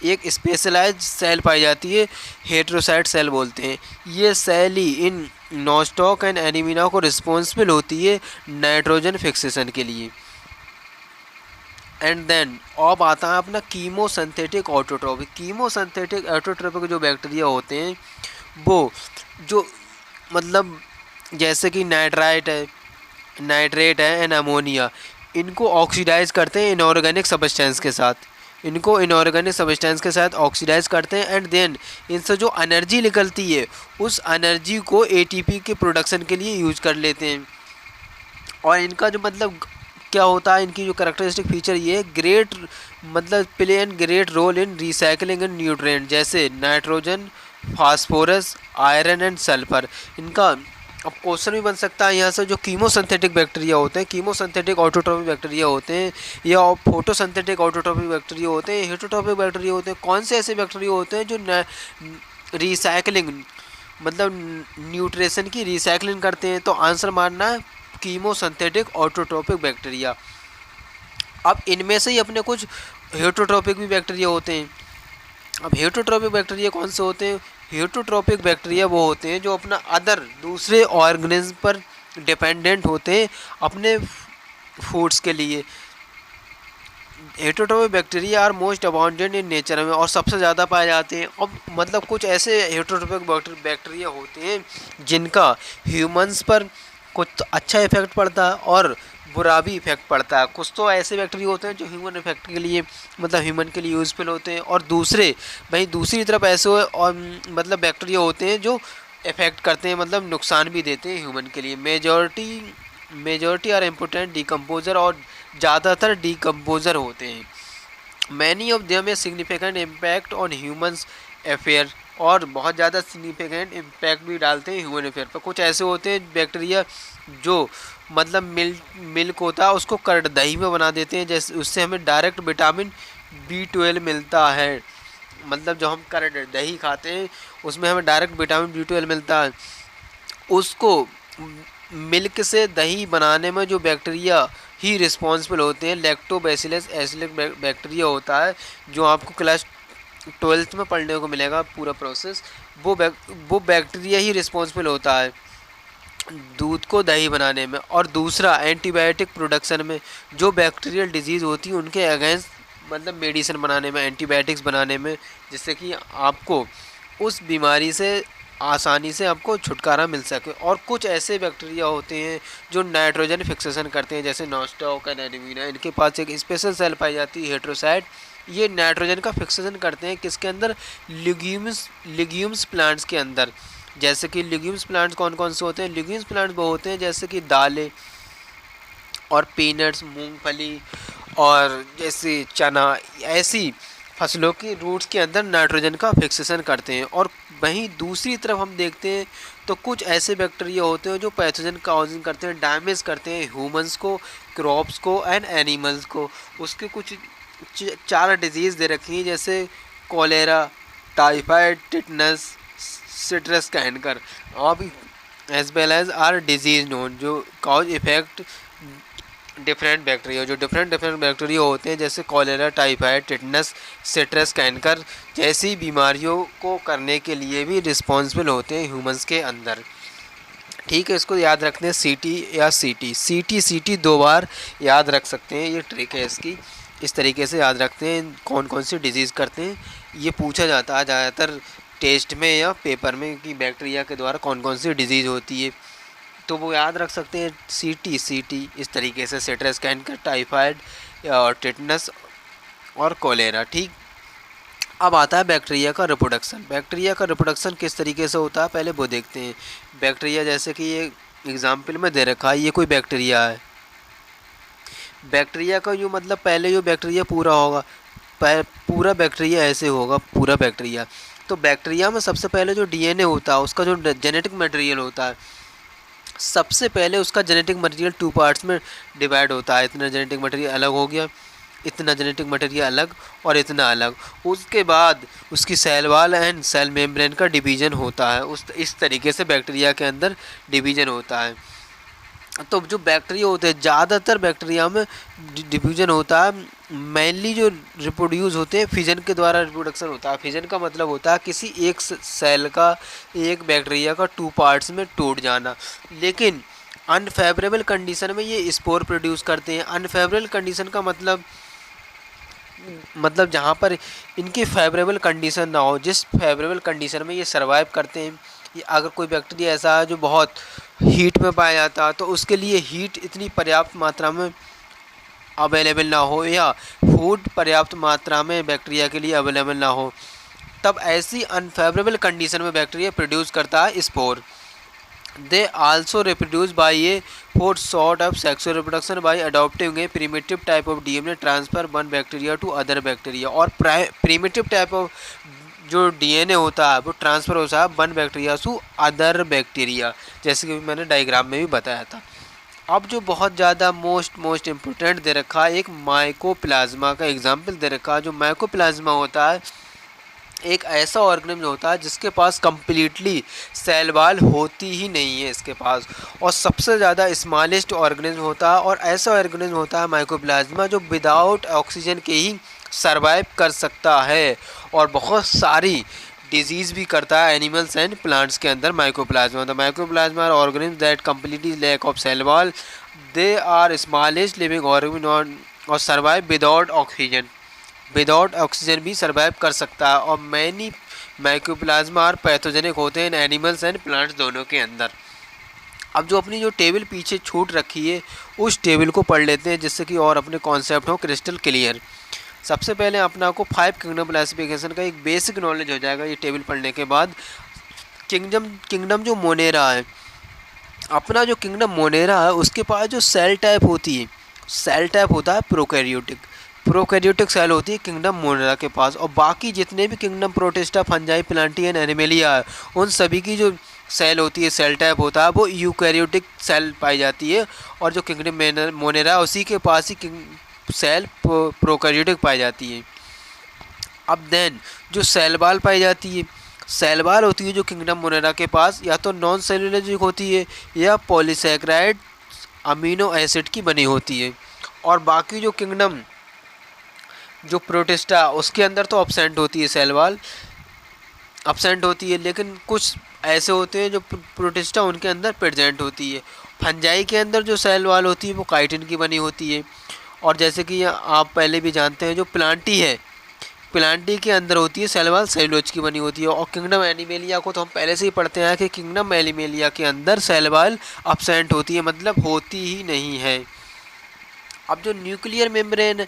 Speaker 1: एक स्पेशलाइज्ड सेल पाई जाती है, हेट्रोसाइट सेल बोलते हैं। ये सेल ही इन नॉस्टॉक एंड एनाबीना को रिस्पॉन्सिबल होती है नाइट्रोजन फिक्सेशन के लिए। एंड देन अब आता है अपना कीमोसिंथेटिक ऑटोट्रोपिक जो बैक्टीरिया होते हैं वो जो मतलब जैसे कि नाइट्रेट है एंड अमोनिया, इनको ऑक्सीडाइज करते हैं इनऑर्गेनिक सब्सटेंस के साथ ऑक्सीडाइज करते हैं। एंड देन इनसे जो एनर्जी निकलती है उस एनर्जी को एटीपी के प्रोडक्शन के लिए यूज कर लेते हैं। और इनका जो मतलब क्या होता है, इनकी जो कैरेक्टरिस्टिक फीचर ये है play an great role in recycling and nutrient, जैसे nitrogen, phosphorus, iron and sulphur. इनका अब क्वेश्चन भी बन सकता है यहाँ से, जो कीमोसिंथेटिक बैक्टीरिया होते हैं, कीमोसिंथेटिक ऑटोट्रोपिक बैक्टीरिया होते हैं या फोटोसिंथेटिक ऑटोट्रोपिक बैक्टीरिया होते हैं, हेटरोट्रोपिक बैक्टीरिया होते हैं, कौन से ऐसे बैक्टीरिया होते हैं जो रिसाइकलिंग मतलब न्यूट्रिशन की रिसाइकलिंग करते हैं? तो आंसर मारना है कीमोसिंथेटिक ऑटोट्रोपिक बैक्टीरिया। अब इनमें से ही अपने कुछ हेटरोट्रोपिक भी बैक्टीरिया होते हैं। अब हेटरोट्रोपिक बैक्टीरिया कौन से होते हैं? हेटरोट्रोपिक बैक्टीरिया वो होते हैं जो अपना दूसरे ऑर्गेनिज्म पर डिपेंडेंट होते हैं अपने फूड्स के लिए। Heterotrophic bacteria are most abundant in nature में, और सबसे ज़्यादा पाए जाते हैं। अब मतलब कुछ ऐसे हेटरोट्रोपिक बैक्टीरिया होते हैं जिनका ह्यूमंस पर कुछ अच्छा इफेक्ट पड़ता है, और बुरा भी इफेक्ट पड़ता है। कुछ तो ऐसे बैक्टीरिया होते हैं जो ह्यूमन इफेक्ट के लिए मतलब ह्यूमन के लिए यूज़फुल होते हैं, और दूसरे भाई दूसरी तरफ ऐसे और मतलब बैक्टीरिया होते हैं जो इफेक्ट करते हैं, मतलब नुकसान भी देते हैं ह्यूमन के लिए। मेजॉरिटी आर इम्पोर्टेंट डिकम्पोजर, और ज़्यादातर डिकम्पोजर होते हैं। Many of them a significant impact on humans affair, और बहुत ज़्यादा सिग्निफिकेंट इम्पैक्ट भी डालते हैं ह्यूमन अफेयर पर। कुछ ऐसे होते हैं बैक्टीरिया जो मतलब मिल्क होता है उसको कर्ड दही में बना देते हैं, जैसे उससे हमें डायरेक्ट विटामिन B12 मिलता है। मतलब जो हम कर्ड दही खाते हैं उसमें हमें डायरेक्ट विटामिन B12 मिलता है। उसको मिल्क से दही बनाने में जो बैक्टीरिया ही रिस्पॉन्सिबल होते हैं, लैक्टोबैसिलस एसिडिक बैक्टीरिया होता है, जो आपको क्लास 12th में पढ़ने को मिलेगा पूरा प्रोसेस। वो बैक्टीरिया ही रिस्पॉन्सिबल होता है दूध को दही बनाने में। और दूसरा एंटीबायोटिक प्रोडक्शन में, जो बैक्टीरियल डिजीज़ होती है उनके अगेंस्ट मतलब मेडिसिन बनाने में, एंटीबायोटिक्स बनाने में, जिससे कि आपको उस बीमारी से आसानी से आपको छुटकारा मिल सके। और कुछ ऐसे बैक्टीरिया होते हैं जो नाइट्रोजन फिक्सेशन करते हैं, जैसे नॉस्टॉक एंड एनीमिना। इनके पास एक स्पेशल सेल पाई जाती है हेट्रोसाइट, ये नाइट्रोजन का फिक्सेशन करते हैं किसके अंदर, लिग्यूम्स प्लांट्स के अंदर। जैसे कि लिग्यूम्स प्लांट्स कौन कौन से होते हैं, लिग्यूम्स प्लांट्स वो होते हैं जैसे कि दालें और पीनट्स, मूंगफली और जैसे चना, ऐसी फसलों की रूट्स के अंदर नाइट्रोजन का फिक्सेशन करते हैं। और वहीं दूसरी तरफ हम देखते हैं तो कुछ ऐसे बैक्टीरिया होते हैं जो पैथोजन काउजिंग करते हैं, डैमेज करते हैं ह्यूमंस को, क्रॉप्स को एंड एनिमल्स को। उसके कुछ 4 डिजीज़ दे रखी हैं, जैसे cholera, typhoid, tetanus, citrus canker. अब as well as are disease known जो कॉज इफेक्ट डिफरेंट बैक्टीरिया, जो डिफरेंट बैक्टीरिया होते हैं, जैसे cholera, typhoid, tetanus, citrus canker जैसी बीमारियों को करने के लिए भी रिस्पॉन्सिबल होते हैं ह्यूमंस के अंदर। ठीक है, इसको याद रखते हैं सीटी या सीटी 2 बार याद रख सकते हैं, ये ट्रिक है इसकी। इस तरीके से याद रखते हैं कौन कौन सी डिजीज़ करते हैं, ये पूछा जाता है ज़्यादातर टेस्ट में या पेपर में कि बैक्टीरिया के द्वारा कौन कौन सी डिजीज़ होती है, तो वो याद रख सकते हैं सीटी इस तरीके से, सिट्रस कैंकर, टाइफाइड और टिटनस और कोलेरा। ठीक, अब आता है बैक्टीरिया का रिप्रोडक्शन। बैक्टीरिया का रिप्रोडक्शन किस तरीके से होता है पहले वो देखते हैं। बैक्टीरिया जैसे कि ये एग्जाम्पल में दे रखा है, ये कोई बैक्टीरिया है। बैक्टीरिया का जो मतलब पहले जो बैक्टीरिया पूरा होगा, पूरा बैक्टीरिया ऐसे होगा, पूरा बैक्टीरिया। तो बैक्टीरिया में सबसे पहले जो डीएनए होता है, उसका जो जेनेटिक मटेरियल होता है, सबसे पहले उसका जेनेटिक मटेरियल 2 पार्ट्स में डिवाइड होता है। इतना जेनेटिक मटेरियल अलग हो गया, इतना जेनेटिक मटेरियल अलग और इतना अलग। उसके बाद उसकी cell wall and cell membrane का डिवीज़न होता है। इस तरीके से बैक्टीरिया के अंदर डिवीज़न होता है। तो जो बैक्टीरिया होते हैं, ज़्यादातर बैक्टीरिया में डिवीज़न होता है, मेनली जो रिप्रोड्यूस होते हैं फिजन के द्वारा रिप्रोडक्शन होता है। फिजन का मतलब होता है किसी एक सेल का, एक बैक्टीरिया का 2 पार्ट्स में टूट जाना। लेकिन अनफेवरेबल कंडीशन में ये स्पोर प्रोड्यूस करते हैं। अनफेवरेबल कंडीशन का मतलब जहाँ पर इनकी फेवरेबल कंडीशन ना हो, जिस फेवरेबल कंडीशन में ये सर्वाइव करते हैं। ये अगर कोई बैक्टीरिया ऐसा है जो बहुत हीट में पाया जाता है, तो उसके लिए हीट इतनी पर्याप्त मात्रा में अवेलेबल ना हो, या फूड पर्याप्त मात्रा में बैक्टीरिया के लिए अवेलेबल ना हो, तब ऐसी अनफेवरेबल कंडीशन में बैक्टीरिया प्रोड्यूस करता है spore. They also reproduce by A 4 sort of sexual reproduction by adopting a primitive type of DNA transfer one bacteria to other bacteria। और primitive type of जो DNA होता है वो transfer होता है one bacteria to other bacteria, जैसे कि मैंने डायग्राम में भी बताया था। अब जो बहुत ज़्यादा मोस्ट इम्पोर्टेंट दे रखा है, एक माइकोप्लाज्मा का एग्जाम्पल दे रखा है। जो माइकोप्लाज्मा होता है एक ऐसा ऑर्गेनिज्म होता है जिसके पास कम्प्लीटली सेल वॉल होती ही नहीं है इसके पास, और सबसे ज़्यादा स्मॉलेस्ट ऑर्गेनिज्म होता है। और ऐसा ऑर्गेनिज्म होता है माइकोप्लाज्मा जो विदाउट ऑक्सीजन के ही सरवाइव कर सकता है, और बहुत सारी डिजीज़ भी करता है एनिमल्स एंड प्लांट्स के अंदर mycoplasma. The mycoplasma are organism that completely lack of cell wall, they are smallest living organism और survive without oxygen. Without oxygen भी सर्वाइव कर सकता है। और मैनी माइकोप्लाज्मा आर पैथोजेनिक होते हैं एनिमल्स एंड प्लांट्स दोनों के अंदर। अब जो अपनी जो टेबल पीछे छूट रखी है उस टेबल को पढ़ लेते हैं, जिससे कि और अपने कॉन्सेप्ट हो क्रिस्टल क्लियर। सबसे पहले अपना को 5 किंगडम क्लासिफिकेशन का एक बेसिक नॉलेज हो जाएगा ये टेबल पढ़ने के बाद। किंगडम जो मोनेरा है, अपना जो किंगडम मोनेरा है उसके पास जो सेल टाइप होती है, सेल टाइप होता है प्रोकैरियोटिक। प्रोकैरियोटिक सेल होती है किंगडम मोनेरा के पास। और बाकी जितने भी किंगडम प्रोटिस्टा, फंजाई, प्लांटियन, एनिमेलिया है, उन सभी की जो सेल होती है, सेल टाइप होता है, वो यूकैरियोटिक सेल पाई जाती है। और जो किंगडम मोनेरा उसी के पास ही सेल प्रोकैरियोटिक पाई जाती है। अब देन जो सेल वाल पाई जाती है, सेल वाल होती है जो किंगडम मोनेरा के पास या तो नॉन सेलुलरिक होती है या पॉलीसैकेराइड अमीनो एसिड की बनी होती है। और बाकी जो किंगडम जो प्रोटिस्टा उसके अंदर तो अब्सेंट होती है, सेल वाल अब्सेंट होती है, लेकिन कुछ ऐसे होते हैं जो प्रोटिस्टा उनके अंदर प्रेजेंट होती है। फंजाई के अंदर जो सेल वाल होती है वो काइटिन की बनी होती है। और जैसे कि आप पहले भी जानते हैं जो प्लांटी है, प्लांटी के अंदर होती है सेल वाल सेलुलोज की बनी होती है। और किंगडम एनिमेलिया को तो हम पहले से ही पढ़ते हैं कि किंगडम एनिमेलिया के अंदर सेल वाल अब्सेंट होती है, मतलब होती ही नहीं है। अब जो न्यूक्लियर मेम्ब्रेन,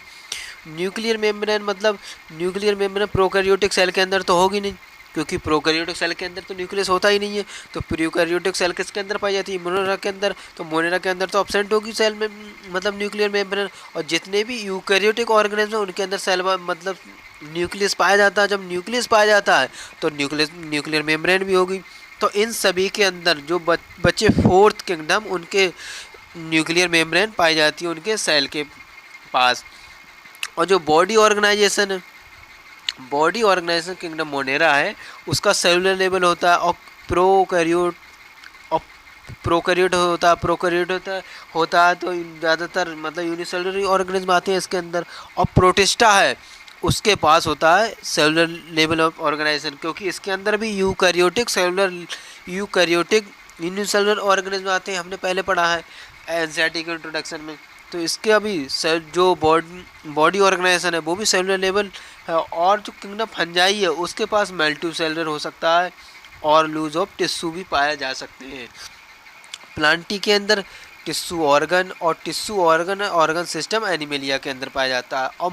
Speaker 1: न्यूक्लियर मेम्ब्रेन मतलब न्यूक्लियर मेम्ब्रेन प्रोकैरियोटिक सेल के अंदर तो होगी नहीं, क्योंकि प्रोकैरियोटिक सेल के अंदर तो न्यूक्लियस होता ही नहीं है। तो प्रोकैरियोटिक सेल किसके अंदर पाई जाती है? मोनेरा के अंदर। तो मोनेरा के अंदर तो अब्सेंट होगी सेल में, मतलब न्यूक्लियर मेम्ब्रेन। और जितने भी यूकैरियोटिक ऑर्गेनिज्म हैं उनके अंदर सेल मतलब न्यूक्लियस पाया जाता है। जब न्यूक्लियस पाया जाता है तो न्यूक्लियर मेम्ब्रेन भी होगी। तो इन सभी के अंदर जो बच्चे फोर्थ किंगडम, उनके न्यूक्लियर मेम्ब्रेन पाई जाती है उनके सेल के पास। और जो बॉडी ऑर्गेनाइजेशन है, बॉडी ऑर्गेनाइजेशन किंगडम मोनेरा है उसका सेलुलर लेवल होता है। और प्रोकैरियोट होता है तो ज़्यादातर मतलब यूनिसेलुलर ऑर्गेनिज्म आते हैं इसके अंदर। और प्रोटिस्टा है उसके पास होता है सेलुलर लेवल ऑफ ऑर्गेनाइजेशन, क्योंकि इसके अंदर भी यूकैरियोटिक यूनिसेलुलर ऑर्गेनिज्म आते हैं, हमने पहले पढ़ा है एनसीईआरटी के इंट्रोडक्शन में। तो इसके अभी जो बॉडी ऑर्गेनाइजेशन है वो भी सेलुलर लेवल है। और जो किंगडम फंजाई है उसके पास मल्टी सेलुलर हो सकता है और लूज ऑफ टिश्यू भी पाए जा सकते हैं। प्लांटी के अंदर टिश्यू ऑर्गन और टिश्यू ऑर्गन सिस्टम एनिमेलिया के अंदर पाया जाता है। और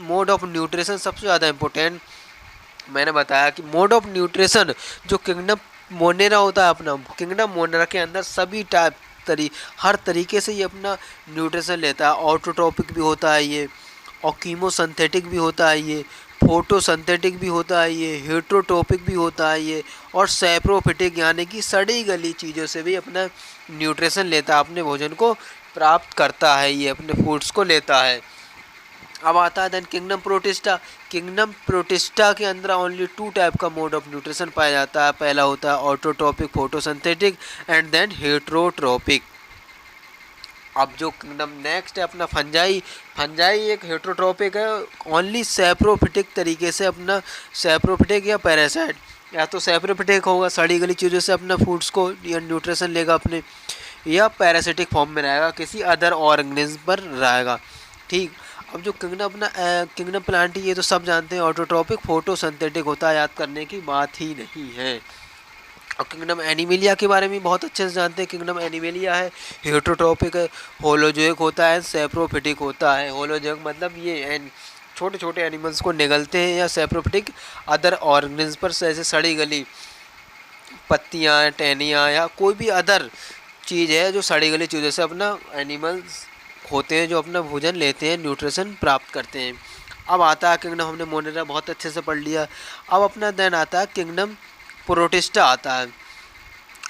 Speaker 1: मोड ऑफ न्यूट्रिशन सबसे ज़्यादा इम्पोर्टेंट, मैंने बताया कि मोड ऑफ न्यूट्रिशन जो किंगडम मोनेरा होता है, अपना किंगडम मोनेरा के अंदर सभी हर तरीके से ये अपना न्यूट्रिशन लेता है। ऑटोट्रोपिक भी होता है ये, और कीमोसिंथेटिक भी होता है ये, फोटोसिंथेटिक भी होता है ये, हेट्रोट्रोपिक भी होता है ये, और सैप्रोफिटिक यानी कि सड़ी गली चीज़ों से भी अपना न्यूट्रिशन लेता है, अपने भोजन को प्राप्त करता है, ये अपने फूड्स को लेता है। अब आता है then kingdom protista. Kingdom protista के अंदर ओनली 2 टाइप का मोड ऑफ न्यूट्रिशन पाया जाता है। पहला होता है autotrophic photosynthetic and then heterotrophic. अब जो किंगडम नेक्स्ट है अपना फंजाई, फंजाई एक हेट्रोट्रोपिक है, ओनली सैप्रोफिटिक तरीके से अपना सैप्रोफिटिक या पैरासाइट, या तो सैप्रोफिटिक होगा सड़ी गली चीज़ों से अपना फूड्स को या न्यूट्रिशन लेगा अपने, या पैरासिटिक फॉर्म में रहेगा, किसी अदर ऑर्गेनिज्म पर रहेगा। ठीक। अब जो किंगडम अपना किंगडम प्लांटी ये तो सब जानते हैं ऑटोट्रोपिक फोटोसिंथेटिक होता है, याद करने की बात ही नहीं है। और किंगडम एनिमेलिया के बारे में बहुत अच्छे से जानते हैं। किंगडम एनिमेलिया है हेट्रोट्रोपिक है, होलोजोइक होता है, सैप्रोफिटिक होता है। होलोजोइक मतलब ये छोटे छोटे एनिमल्स को निगलते हैं, या सैप्रोफिटिक अदर ऑर्गेनिज्म पर जैसे सड़ी गली पत्तियाँ, टहनियाँ या कोई भी अदर चीज़ है जो सड़ी गली चीज़ों से अपना एनिमल्स होते हैं जो अपना भोजन लेते हैं, न्यूट्रिशन प्राप्त करते हैं। अब आता है किंगडम, हमने मोनेरा बहुत अच्छे से पढ़ लिया। अब अपना देन आता है किंगडम प्रोटिस्टा आता है।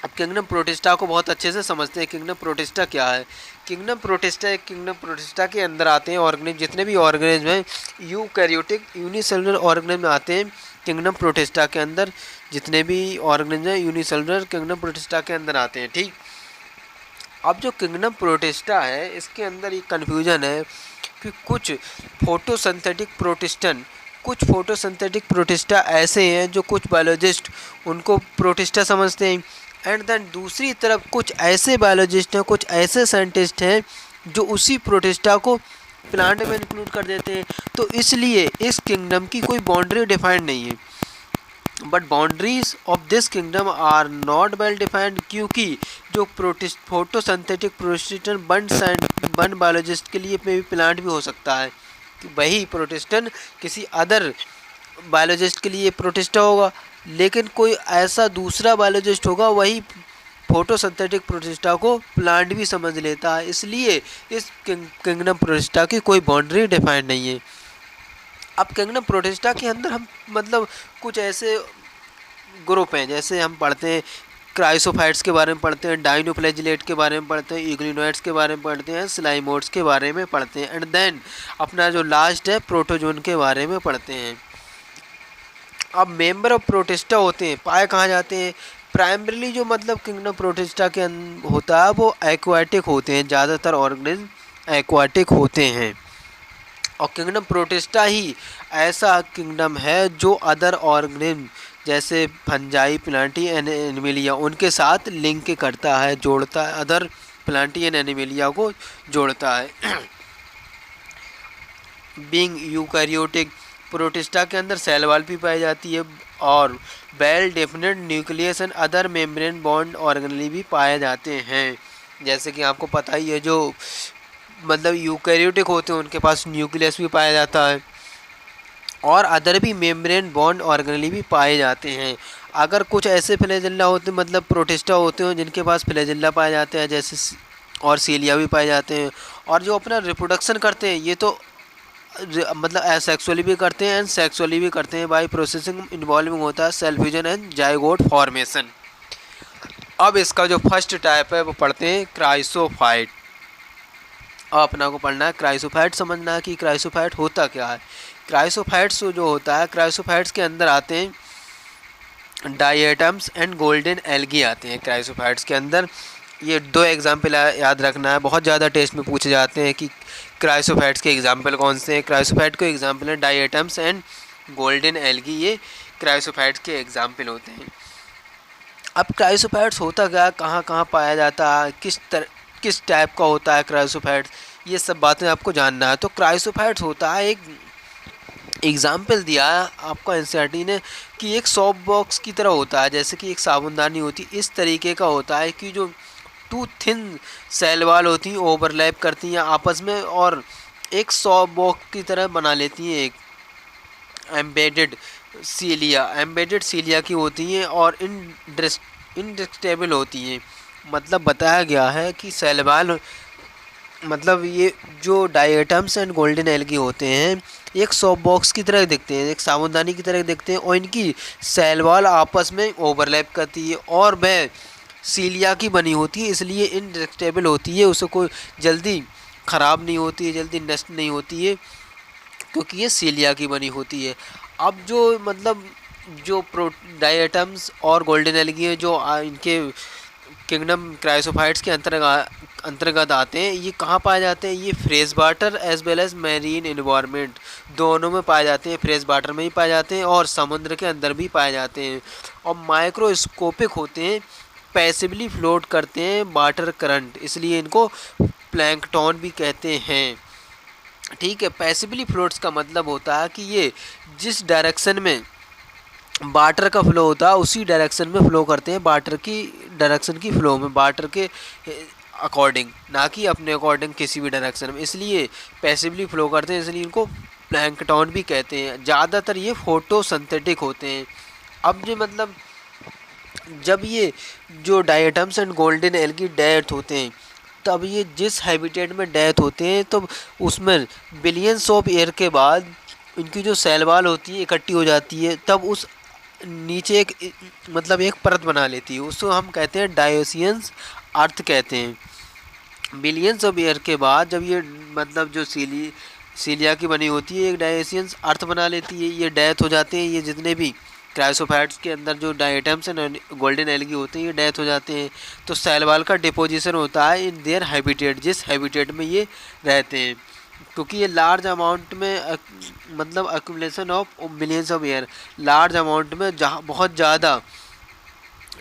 Speaker 1: अब किंगडम प्रोटिस्टा को बहुत अच्छे से समझते हैं। किंगडम प्रोटिस्टा क्या है? किंगडम प्रोटिस्टा के अंदर आते हैं ऑर्गेनिज्म, जितने भी ऑर्गेनिज्म हैं यूकैरियोटिक यूनिसेलुलर ऑर्गेनिज्म आते हैं किंगडम प्रोटिस्टा के अंदर। जितने भी ऑर्गेनिज्म हैं यूनिसेलुलर किंगडम प्रोटिस्टा के अंदर आते हैं। ठीक। अब जो किंगडम प्रोटिस्टा है इसके अंदर एक कन्फ्यूजन है कि कुछ फोटोसिंथेटिक प्रोटिस्टा ऐसे हैं जो कुछ बायोलॉजिस्ट उनको प्रोटिस्टा समझते हैं, एंड देन दूसरी तरफ कुछ ऐसे बायोलॉजिस्ट हैं, कुछ ऐसे साइंटिस्ट हैं जो उसी प्रोटिस्टा को प्लांट में इंक्लूड कर देते हैं। तो इसलिए इस किंगडम की कोई बाउंड्री डिफाइंड नहीं है। But boundaries of this kingdom are not well defined, क्योंकि जो फोटोसिंथेटिक प्रोटेस्टेंट बर्न बायोलॉजिस्ट के लिए भी प्लांट भी हो सकता है, कि वही प्रोटेस्टेंट किसी अदर बायोलॉजिस्ट के लिए प्रोटिस्टा होगा, लेकिन कोई ऐसा दूसरा बायोलॉजिस्ट होगा वही फोटोसिंथेटिक प्रोटिस्टा को प्लांट भी समझ लेता है। इसलिए इस किंगडम प्रोटिस्टा की कोई बाउंड्री डिफाइंड नहीं है। अब किंगडम प्रोटिस्टा के अंदर हम मतलब कुछ ऐसे ग्रुप हैं, जैसे हम पढ़ते हैं क्राइसोफाइट्स के बारे में पढ़ते हैं, डाइनोफ्लैजिलेट के बारे में पढ़ते हैं, इग्लिनोइड्स के बारे में पढ़ते हैं, स्लाइमोड्स के बारे में पढ़ते हैं, एंड देन अपना जो लास्ट है प्रोटोजोन के बारे में पढ़ते हैं। अब मेंबर ऑफ प्रोटिस्टा होते हैं पाए कहाँ जाते हैं, प्राइमरीली जो मतलब किंगडम प्रोटिस्टा के होता है वो एक्वाटिक होते हैं, ज़्यादातर ऑर्गेनिज्म एक्वाटिक होते हैं। और किंगडम प्रोटिस्टा ही ऐसा किंगडम है जो अदर ऑर्गेनिज्म जैसे फंजाई, प्लांटी एंड एनिमलिया उनके साथ लिंक करता है, जोड़ता है, अदर प्लांटी एंड एनिमलिया को जोड़ता है। बीइंग यूकैरियोटिक, प्रोटिस्टा के अंदर सेल वॉल भी पाई जाती है और well definite nucleus and other membrane bond organelle भी पाए जाते हैं। जैसे कि आपको पता ही है, जो मतलब यूकैरियोटिक होते हैं उनके पास न्यूक्लियस भी पाया जाता है और अदर भी मेम्ब्रेन बॉन्ड ऑर्गेनेली भी पाए जाते हैं। अगर कुछ ऐसे फ्लैजेल्ला होते मतलब प्रोटिस्टा होते हैं जिनके पास फ्लैजेल्ला पाए जाते हैं जैसे, और सीलिया भी पाए जाते हैं, और जो अपना रिप्रोडक्शन करते हैं ये तो मतलब एसेक्सुअली भी करते हैं एंड सेक्सुअली भी करते हैं, बाई प्रोसेसिंग इन्वॉल्विंग होता है cell fusion and zygote formation. अब इसका जो फर्स्ट टाइप है वो पढ़ते हैं क्राइसोफाइट। अब अपना को पढ़ना है क्राइसोफाइट, समझना है कि क्राइसोफाइट होता क्या है। क्राइसोफाइट्स जो होता है, क्राइसोफाइट्स के अंदर आते हैं डायटम्स एंड गोल्डन एल्गी आते हैं क्राइसोफाइट्स के अंदर। ये दो एग्जाम्पल याद रखना है, बहुत ज़्यादा टेस्ट में पूछे जाते हैं कि क्राइसोफाइट्स के एग्जाम्पल कौन से हैं। क्राइसोफाइट के एग्जाम्पल हैं डायटम्स एंड गोल्डन एल्गी, ये क्राइसोफाइट्स के एग्जाम्पल होते हैं। अब क्राइसोफाइट्स होता क्या, कहाँ कहाँ पाया जाता है, किस टाइप का होता है क्राइसोफाइट्स, ये सब बातें आपको जानना है। तो क्राइसोफाइट्स होता है, एक एग्जाम्पल दिया है आपको एनसीईआरटी ने कि एक सॉप बॉक्स की तरह होता है, जैसे कि एक साबुनदानी होती है इस तरीके का होता है कि जो टू थिन सेल वाल होती हैं ओवरलैप करती हैं आपस में और एक सॉप बॉक्स की तरह बना लेती हैं। एक एम्बेडेड सीलिया की होती हैं और इनडिस्ट्रेक्टेबल होती हैं। मतलब बताया गया है कि सेल वाल मतलब ये जो डायटम्स एंड गोल्डन एल्गी होते हैं एक सॉप बॉक्स की तरह दिखते हैं, एक साबुनदानी की तरह दिखते हैं और इनकी सेल वॉल आपस में ओवरलैप करती है और वह सीलिया की बनी होती है, इसलिए इनडिस्ट्रेक्टेबल होती है, उसे कोई जल्दी ख़राब नहीं होती है, जल्दी नष्ट नहीं होती है क्योंकि ये सीलिया की बनी होती है। अब जो मतलब जो डायटम्स और गोल्डन एल्गी हैं जो इनके किंगडम क्राइसोफाइट्स के अंतर्गत आते हैं, ये कहाँ पाए जाते हैं, ये fresh water as well as marine environment दोनों में पाए जाते हैं। फ्रेश वाटर में भी पाए जाते हैं और समुद्र के अंदर भी पाए जाते हैं और माइक्रोस्कोपिक होते हैं, पैसिवली फ्लोट करते हैं वाटर करंट, इसलिए इनको प्लैंकटन भी कहते हैं। ठीक है, पैसिवली फ्लोट्स का मतलब होता है कि ये जिस डायरेक्शन में वाटर का फ्लो होता है उसी डायरेक्शन में फ्लो करते हैं, वाटर की डायरेक्शन की फ्लो में, वाटर के अकॉर्डिंग, ना कि अपने अकॉर्डिंग किसी भी डायरेक्शन में, इसलिए पैसिवली फ्लो करते हैं, इसलिए इनको प्लैंकटन भी कहते हैं। ज़्यादातर ये फोटोसिंथेटिक होते हैं। अब जो मतलब जब ये जो diatoms and golden algae death होते हैं तब ये जिस हैबिटेट में डेथ होते हैं तो उसमें बिलियंस ऑफ ईयर के बाद इनकी जो सेल वॉल होती है इकट्ठी हो जाती है, तब उस नीचे एक मतलब एक परत बना लेती है, उसको हम कहते हैं डायोसियंस अर्थ कहते हैं। बिलियंस ऑफ ईयर के बाद जब ये मतलब जो सीलिया की बनी होती है एक डायोसियंस अर्थ बना लेती है, ये डेथ हो जाते हैं, ये जितने भी क्राइसोफाइट्स के अंदर जो डायटम्स एंड गोल्डन एल्गी होते हैं ये डेथ हो जाते हैं, तो सेल वॉल का डिपोजिशन होता है इन देयर हैबिटेट, जिस हैबिटेट में ये रहते हैं, क्योंकि ये लार्ज अमाउंट में मतलब accumulation of millions of year, large amount में जहाँ बहुत ज़्यादा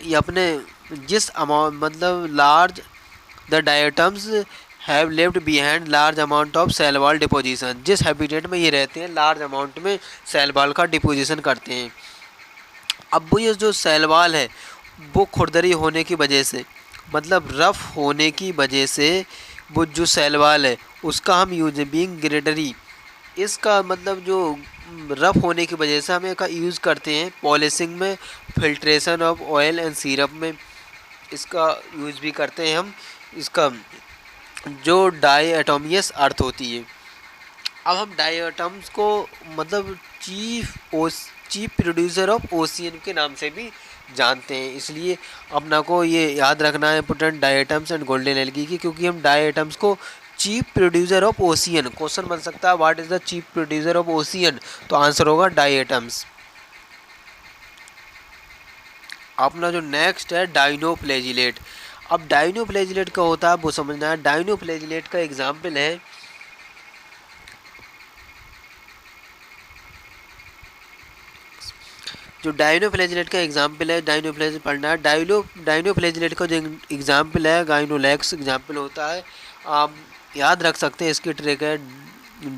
Speaker 1: ये अपने जिस अमाउंट मतलब large the diatoms have left behind large amount of cell wall deposition, जिस हैबिटेट में ये रहते हैं लार्ज अमाउंट में सेल वॉल का डिपोजिशन करते हैं। अब वो ये जो सैलवाल है वो खुरदरी होने की वजह से, मतलब रफ़ होने की वजह से, वो जो सैलवाल है उसका हम यूज बीइंग ग्रेडरी, इसका मतलब जो रफ़ होने की वजह से हम इसका यूज़ करते हैं पॉलिशिंग में, filtration of oil and syrup में इसका यूज़ भी करते हैं हम। इसका जो डाई एटोमियस अर्थ होती है, अब हम डायटम्स को मतलब चीफ प्रोड्यूसर ऑफ ओशियन के नाम से भी जानते हैं, इसलिए अपना को ये याद रखना है important diatoms and golden algae की, क्योंकि हम डायटम्स को chief producer of ocean, question बन सकता है what is the chief producer of ocean, तो आंसर होगा डायटम्स। अपना जो नेक्स्ट है डाइनोफ्लैजिलेट। अब डाइनोफ्लैजिलेट का होता है वो समझना है। डाइनोफ्लैजिलेट का एग्जाम्पल है, जो डाइनोफ्लैजिलेट का एग्जाम्पल है, डाइनोफ्लैजिलेट पढ़ना है। डाइनोफ्लैजिलेट का जो एग्जाम्पल है गाइनोलैक्स एग्जाम्पल होता है। आप याद रख सकते हैं, इसकी ट्रिक है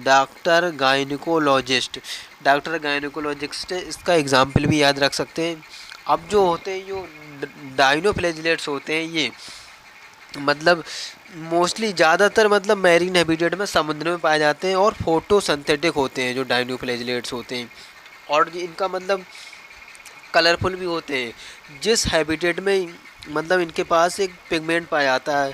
Speaker 1: डॉक्टर गायनिकोलॉजिस्ट, डॉक्टर गायनिकोलॉजिस्ट इसका एग्जाम्पल भी याद रख सकते हैं। अब जो होते हैं जो डाइनोफ्लैजिलेट्स होते हैं ये मतलब मोस्टली ज़्यादातर मतलब मैरीन हैबिटेट में समुद्र में पाए जाते हैं और फोटोसिंथेटिक होते हैं जो डाइनोफ्लैजिलेट्स होते हैं, और इनका मतलब कलरफुल भी होते हैं। जिस हैबिटेट में मतलब इनके पास एक पिगमेंट पाया जाता है,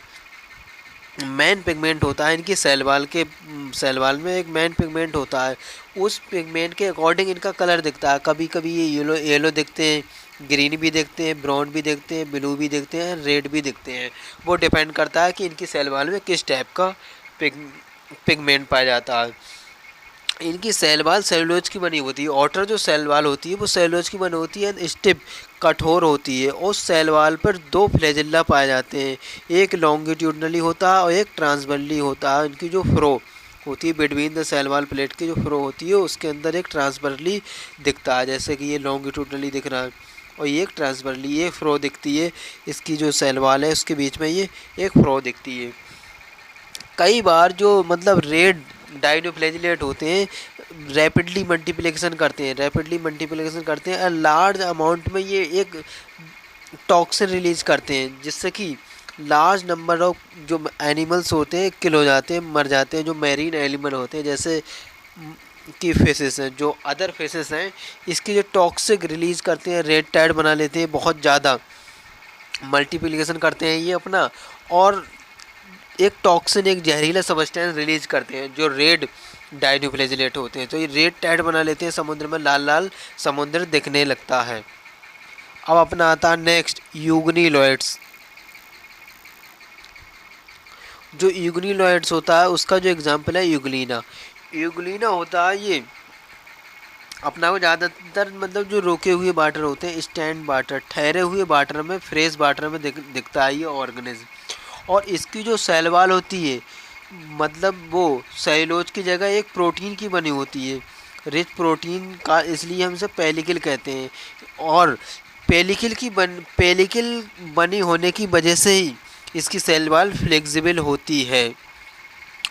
Speaker 1: मेन पिगमेंट होता है इनकी सेलवाल में एक मेन पिगमेंट होता है, उस पिगमेंट के अकॉर्डिंग इनका कलर दिखता है। कभी कभी ये येलो दिखते हैं, ग्रीन भी दिखते हैं, ब्राउन भी दिखते हैं, ब्लू भी दिखते हैं, रेड भी दिखते हैं। वो डिपेंड करता है कि इनकी सेलवाल में किस टाइप का पिगमेंट पाया जाता है। इनकी सेलवाल सेलुलोज की बनी होती है। ऑटर जो सेलवाल होती है वो सेलुलोज की बनी होती है, स्टिप कठोर होती है। उस सेलवाल पर दो फ्लैजिल्ला पाए जाते हैं, एक लॉन्गिट्यूडनली होता है और एक ट्रांसवर्सली होता है। इनकी जो फ्रो होती है बिटवीन द सेलवाल प्लेट की जो फ्रो होती है उसके अंदर एक ट्रांसवर्सली दिखता है, जैसे कि ये लॉन्गिट्यूडनली दिख रहा है और ये एक ट्रांसवर्सली ये फ्रो दिखती है। इसकी जो सेलवाल है उसके बीच में ये एक फ्रो दिखती है। कई बार जो मतलब रेड डाइनोफ्लैजिलेट होते हैं रैपिडली मल्टीप्लिकेशन करते हैं लार्ज अमाउंट में, ये एक टॉक्सिन रिलीज करते हैं जिससे कि लार्ज नंबर ऑफ जो एनिमल्स होते हैं किल हो जाते हैं, मर जाते हैं। जो मैरीन एनिमल होते हैं जैसे की फेसेस हैं, जो अदर फेसेस हैं, इसकी जो टॉक्सिक रिलीज करते हैं, रेड टाइड बना लेते हैं, बहुत ज़्यादा मल्टीप्लिकेशन करते हैं ये अपना, और एक टॉक्सिन एक जहरीला सब्सटेंस रिलीज करते हैं जो रेड डाइनोफ्लैजिलेट होते हैं। तो ये रेड टाइड बना लेते हैं, समुद्र में लाल लाल समुद्र दिखने लगता है। अब अपना आता है नेक्स्ट यूग्निलॉइड्स। जो यूग्निलॉइड्स होता है उसका जो एग्जांपल है यूग्लिना। यूग्लिना होता है ये अपना को ज़्यादातर मतलब जो रोके हुए वाटर होते हैं, स्टैंड वाटर, ठहरे हुए वाटर में, फ्रेश वाटर में दिखता है ये ऑर्गेनिज्म। और इसकी जो सेलवाल होती है मतलब वो सेलुलोज की जगह एक प्रोटीन की बनी होती है, रिच प्रोटीन का, इसलिए हम इसे पेलिकल कहते हैं। और पेलिकल बनी होने की वजह से ही इसकी सेलवाल फ्लेक्सिबल होती है।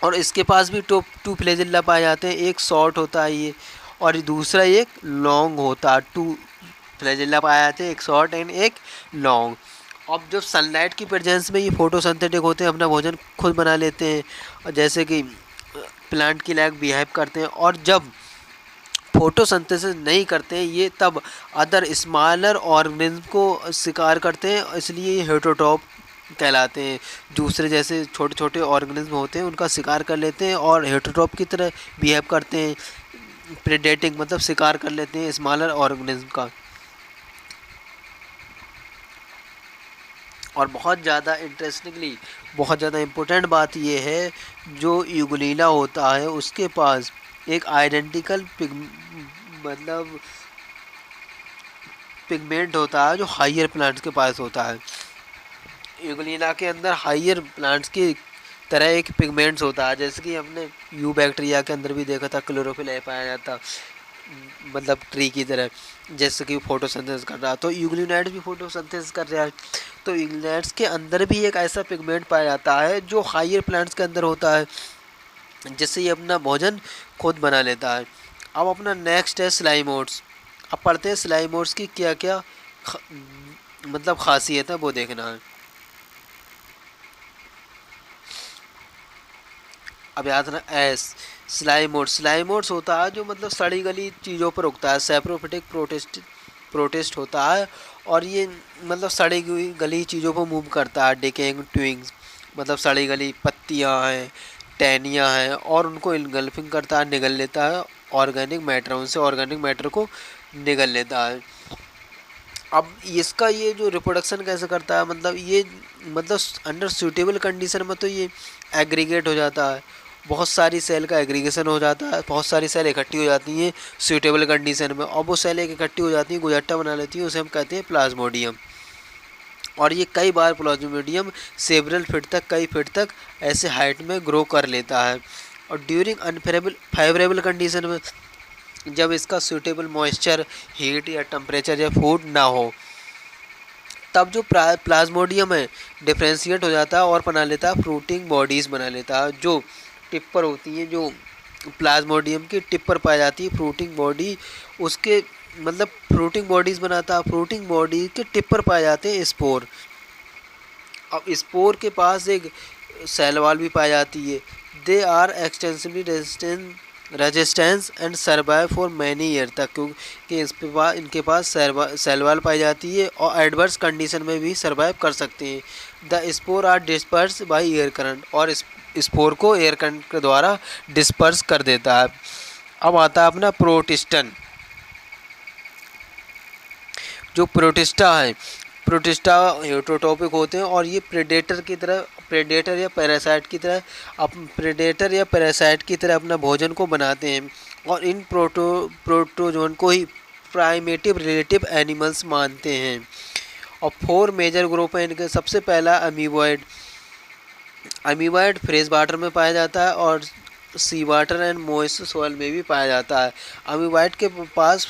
Speaker 1: और इसके पास भी टू फ्लैजिल्ला पाए जाते हैं, एक शॉर्ट होता है ये और दूसरा एक लॉन्ग होता है। टू फ्लैजिल्ला पाए जाते हैं, एक शॉर्ट एंड एक लॉन्ग। अब जब सनलाइट की प्रेजेंस में ये फोटोसिंथेटिक होते हैं, अपना भोजन खुद बना लेते हैं और जैसे कि प्लांट की लायक बिहेव करते हैं। और जब फोटोसिंथेसिस नहीं करते हैं ये, तब अदर स्मॉलर ऑर्गेनिज्म को शिकार करते हैं, इसलिए ये हेटरोट्रॉप कहलाते हैं। दूसरे जैसे छोटे छोटे ऑर्गेनिज्म होते हैं उनका शिकार कर लेते हैं और हेटरोट्रॉप की तरह बिहेव करते हैं, प्रेडेटिंग मतलब शिकार कर लेते हैं स्मॉलर ऑर्गेनिज्म का। और बहुत ज़्यादा इंटरेस्टिंगली बहुत ज़्यादा इम्पोर्टेंट बात यह है, जो यूग्लिना होता है उसके पास एक आइडेंटिकल मतलब पिगमेंट होता है जो हायर प्लांट्स के पास होता है। यूग्लिना के अंदर हायर प्लांट्स की तरह एक पिगमेंट्स होता है, जैसे कि हमने यू बैक्टीरिया के अंदर भी देखा था, क्लोरोफिल ए पाया जाता मतलब ट्री की तरह, जैसे कि फोटोसिंथेसिस कर रहा है, तो यूग्लिनाइड्स भी फोटोसिंथेसिस कर रहा है। तो यूग्लिनाइड्स के अंदर भी एक ऐसा पिगमेंट पाया जाता है जो हायर प्लांट्स के अंदर होता है, जिससे ये अपना भोजन खुद बना लेता है। अब अपना नेक्स्ट है स्लाइमोड्स। अब पढ़ते हैं स्लाइमोर्स की क्या क्या मतलब खासियत है वो देखना है। अब याद रखना एस स्लाइमोर्स होता है जो मतलब सड़ी गली चीज़ों पर उगता है। सैप्रोफिटिक प्रोटेस्ट होता है और ये मतलब सड़ी गली चीज़ों पर मूव करता है। डिकेइंग ट्विंग्स मतलब सड़ी गली पत्तियां हैं, टहनियाँ हैं और उनको इनगल्फिंग करता है, निगल लेता है ऑर्गेनिक मैटर, उनसे ऑर्गेनिक मैटर को निगल लेता है। अब इसका ये जो रिप्रोडक्शन कैसे करता है, मतलब ये मतलब अंडर सूटेबल कंडीशन में तो ये एग्रीगेट हो जाता है, बहुत सारी सेल का एग्रीगेशन हो जाता है, बहुत सारी सेल इकट्ठी हो जाती हैं सूटेबल कंडीशन में और वो सेल एक इकट्ठी हो जाती हैं, गुजट्टा बना लेती हैं, उसे हम कहते हैं प्लाज्मोडियम। और ये कई बार प्लाज्मोडियम सेवरल फीट तक, कई फीट तक ऐसे हाइट में ग्रो कर लेता है। और ड्यूरिंग अनफेवरेबल कंडीशन में, जब इसका सूटेबल मॉइस्चर, हीट या टेम्परेचर या फूड ना हो, तब जो प्लाज्मोडियम है डिफ्रेंशिएट हो जाता है और बना लेता है फ्रूटिंग बॉडीज़ बना लेता है। जो टिप पर होती हैं, जो प्लाज्मोडियम की टिप पर पाई जाती है फ्रूटिंग बॉडी, उसके मतलब फ्रूटिंग बॉडीज़ बनाता है। फ्रूटिंग बॉडी के टिप पर पाए जाते हैं स्पोर। अब स्पोर के पास एक सेल वॉल भी पाई जाती है। They are extensively resistance and survive for many year तक, क्योंकि इनके पास सेल वॉल पाई जाती है और एडवर्स कंडीशन में भी सर्वाइव कर सकते हैं। The spore are disperse by air current, और स्पोर को एयर करंट के द्वारा डिस्पर्स कर देता है। अब आता है अपना प्रोटिस्टन। जो प्रोटिस्टा है, प्रोटिस्टा हेटरोटॉपिक होते हैं और ये प्रेडेटर या पैरासाइट की तरह अपना भोजन को बनाते हैं और इन प्रोटोजोन को ही प्राइमेटिव रिलेटिव एनिमल्स मानते हैं। और 4 मेजर ग्रुप हैं इनके। सबसे पहला अमीबॉइड फ्रेश वाटर में पाया जाता है और सी वाटर एंड मॉइस्ट सॉइल में भी पाया जाता है। अमीबॉइड के पास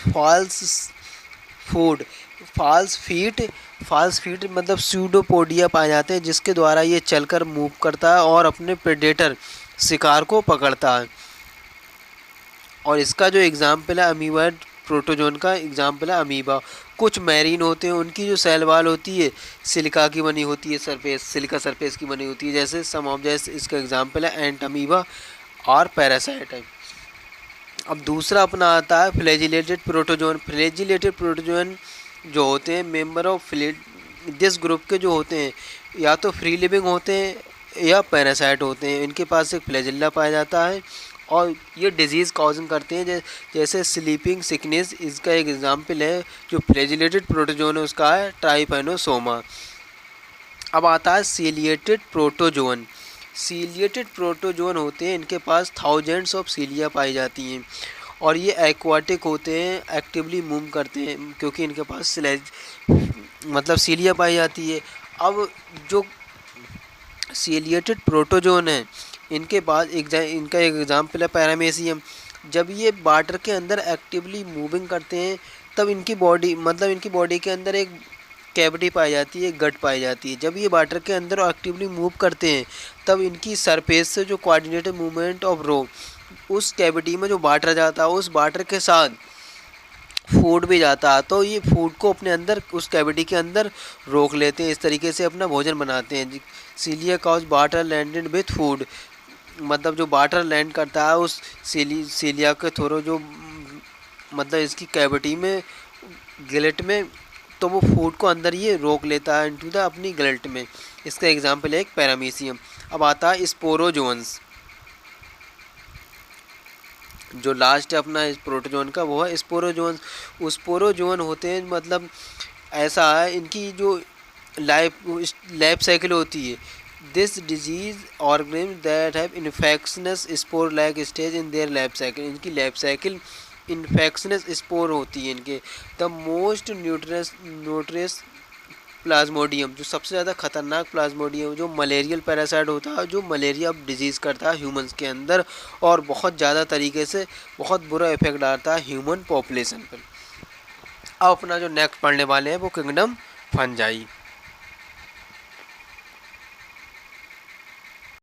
Speaker 1: फॉल्स फीट मतलब स्यूडोपोडिया पाए जाते हैं, जिसके द्वारा ये चलकर मूव करता है और अपने प्रेडेटर शिकार को पकड़ता है। और इसका जो एग्जाम्पल है अमीबॉइड प्रोटोजोन का एग्जाम्पल है अमीबा। कुछ मैरीन होते हैं, उनकी जो सेल वॉल होती है सिलिका की बनी होती है, सिलिका सरफेस की बनी होती है, जैसे सम ऑफ जैसे इसका एग्जाम्पल है एंट अमीबा और पैरासाइट है। अब दूसरा अपना आता है फ्लैजिलेटेड प्रोटोजोन जो होते हैं मेंबर ऑफ दिस ग्रुप के जो होते हैं या तो फ्री लिविंग होते हैं या पैरासाइट होते हैं। इनके पास एक फ्लैजिल्ला पाया जाता है और ये डिजीज़ कॉजिंग करते हैं, जैसे स्लीपिंग सिकनेस इसका एक एग्जाम्पल है। जो फ्लैजिलेटेड प्रोटोजोन है उसका है ट्राइपैनोसोमा। अब आता है सीलिएटेड प्रोटोजोन होते हैं, इनके पास थाउजेंड्स ऑफ सीलिया पाई जाती हैं और ये एक्वाटिक होते हैं, एक्टिवली मूव करते हैं क्योंकि इनके पास मतलब सीलिया पाई जाती है। अब जो सीलिएटेड प्रोटोजोन है इनके पास इनका एक एग्जाम्पल है पैरामेसियम। जब ये वाटर के अंदर एक्टिवली मूविंग करते हैं तब इनकी बॉडी के अंदर एक कैविटी पाई जाती है, गट पाई जाती है। जब ये वाटर के अंदर एक्टिवली मूव करते हैं तब इनकी सरफेस से जो कोऑर्डिनेटेड मूवमेंट ऑफ रो, उस कैविटी में जो वाटर जाता है उस वाटर के साथ फूड भी जाता है, तो ये फूड को अपने अंदर उस कैविटी के अंदर रोक लेते हैं, इस तरीके से अपना भोजन बनाते हैं। Cilia cause water landed with food, मतलब जो वाटर लैंड करता है उस सीलिया के थ्रू जो मतलब इसकी कैविटी में गिलेट में, तो वो फूड को अंदर ये रोक लेता है इनटू द अपनी गिलेट में। इसका एग्जांपल है एक पैरामीशियम। अब आता है स्पोरोजोन्स। जो लास्ट है अपना प्रोटोजोन का वो है स्पोरोजोन होते हैं, मतलब ऐसा है इनकी जो लाइफ साइकिल होती है। This disease organism that have infections spore like stage in their life cycle, इनकी लाइफ साइकिल इन्फेक्शनस स्पोर होती है इनके। द मोस्ट न्यूट्रियस प्लाज्मोडियम, जो सबसे ज़्यादा खतरनाक प्लाज्मोडियम जो मलेरियल पैरासाइट होता है, जो मलेरिया डिजीज़ करता है ह्यूमंस के अंदर और बहुत ज़्यादा तरीके से बहुत बुरा इफेक्ट डालता है ह्यूमन पॉपुलेशन पर। अब अपना जो नेक्स्ट पढ़ने वाले हैं वो किंगडम फंजाई।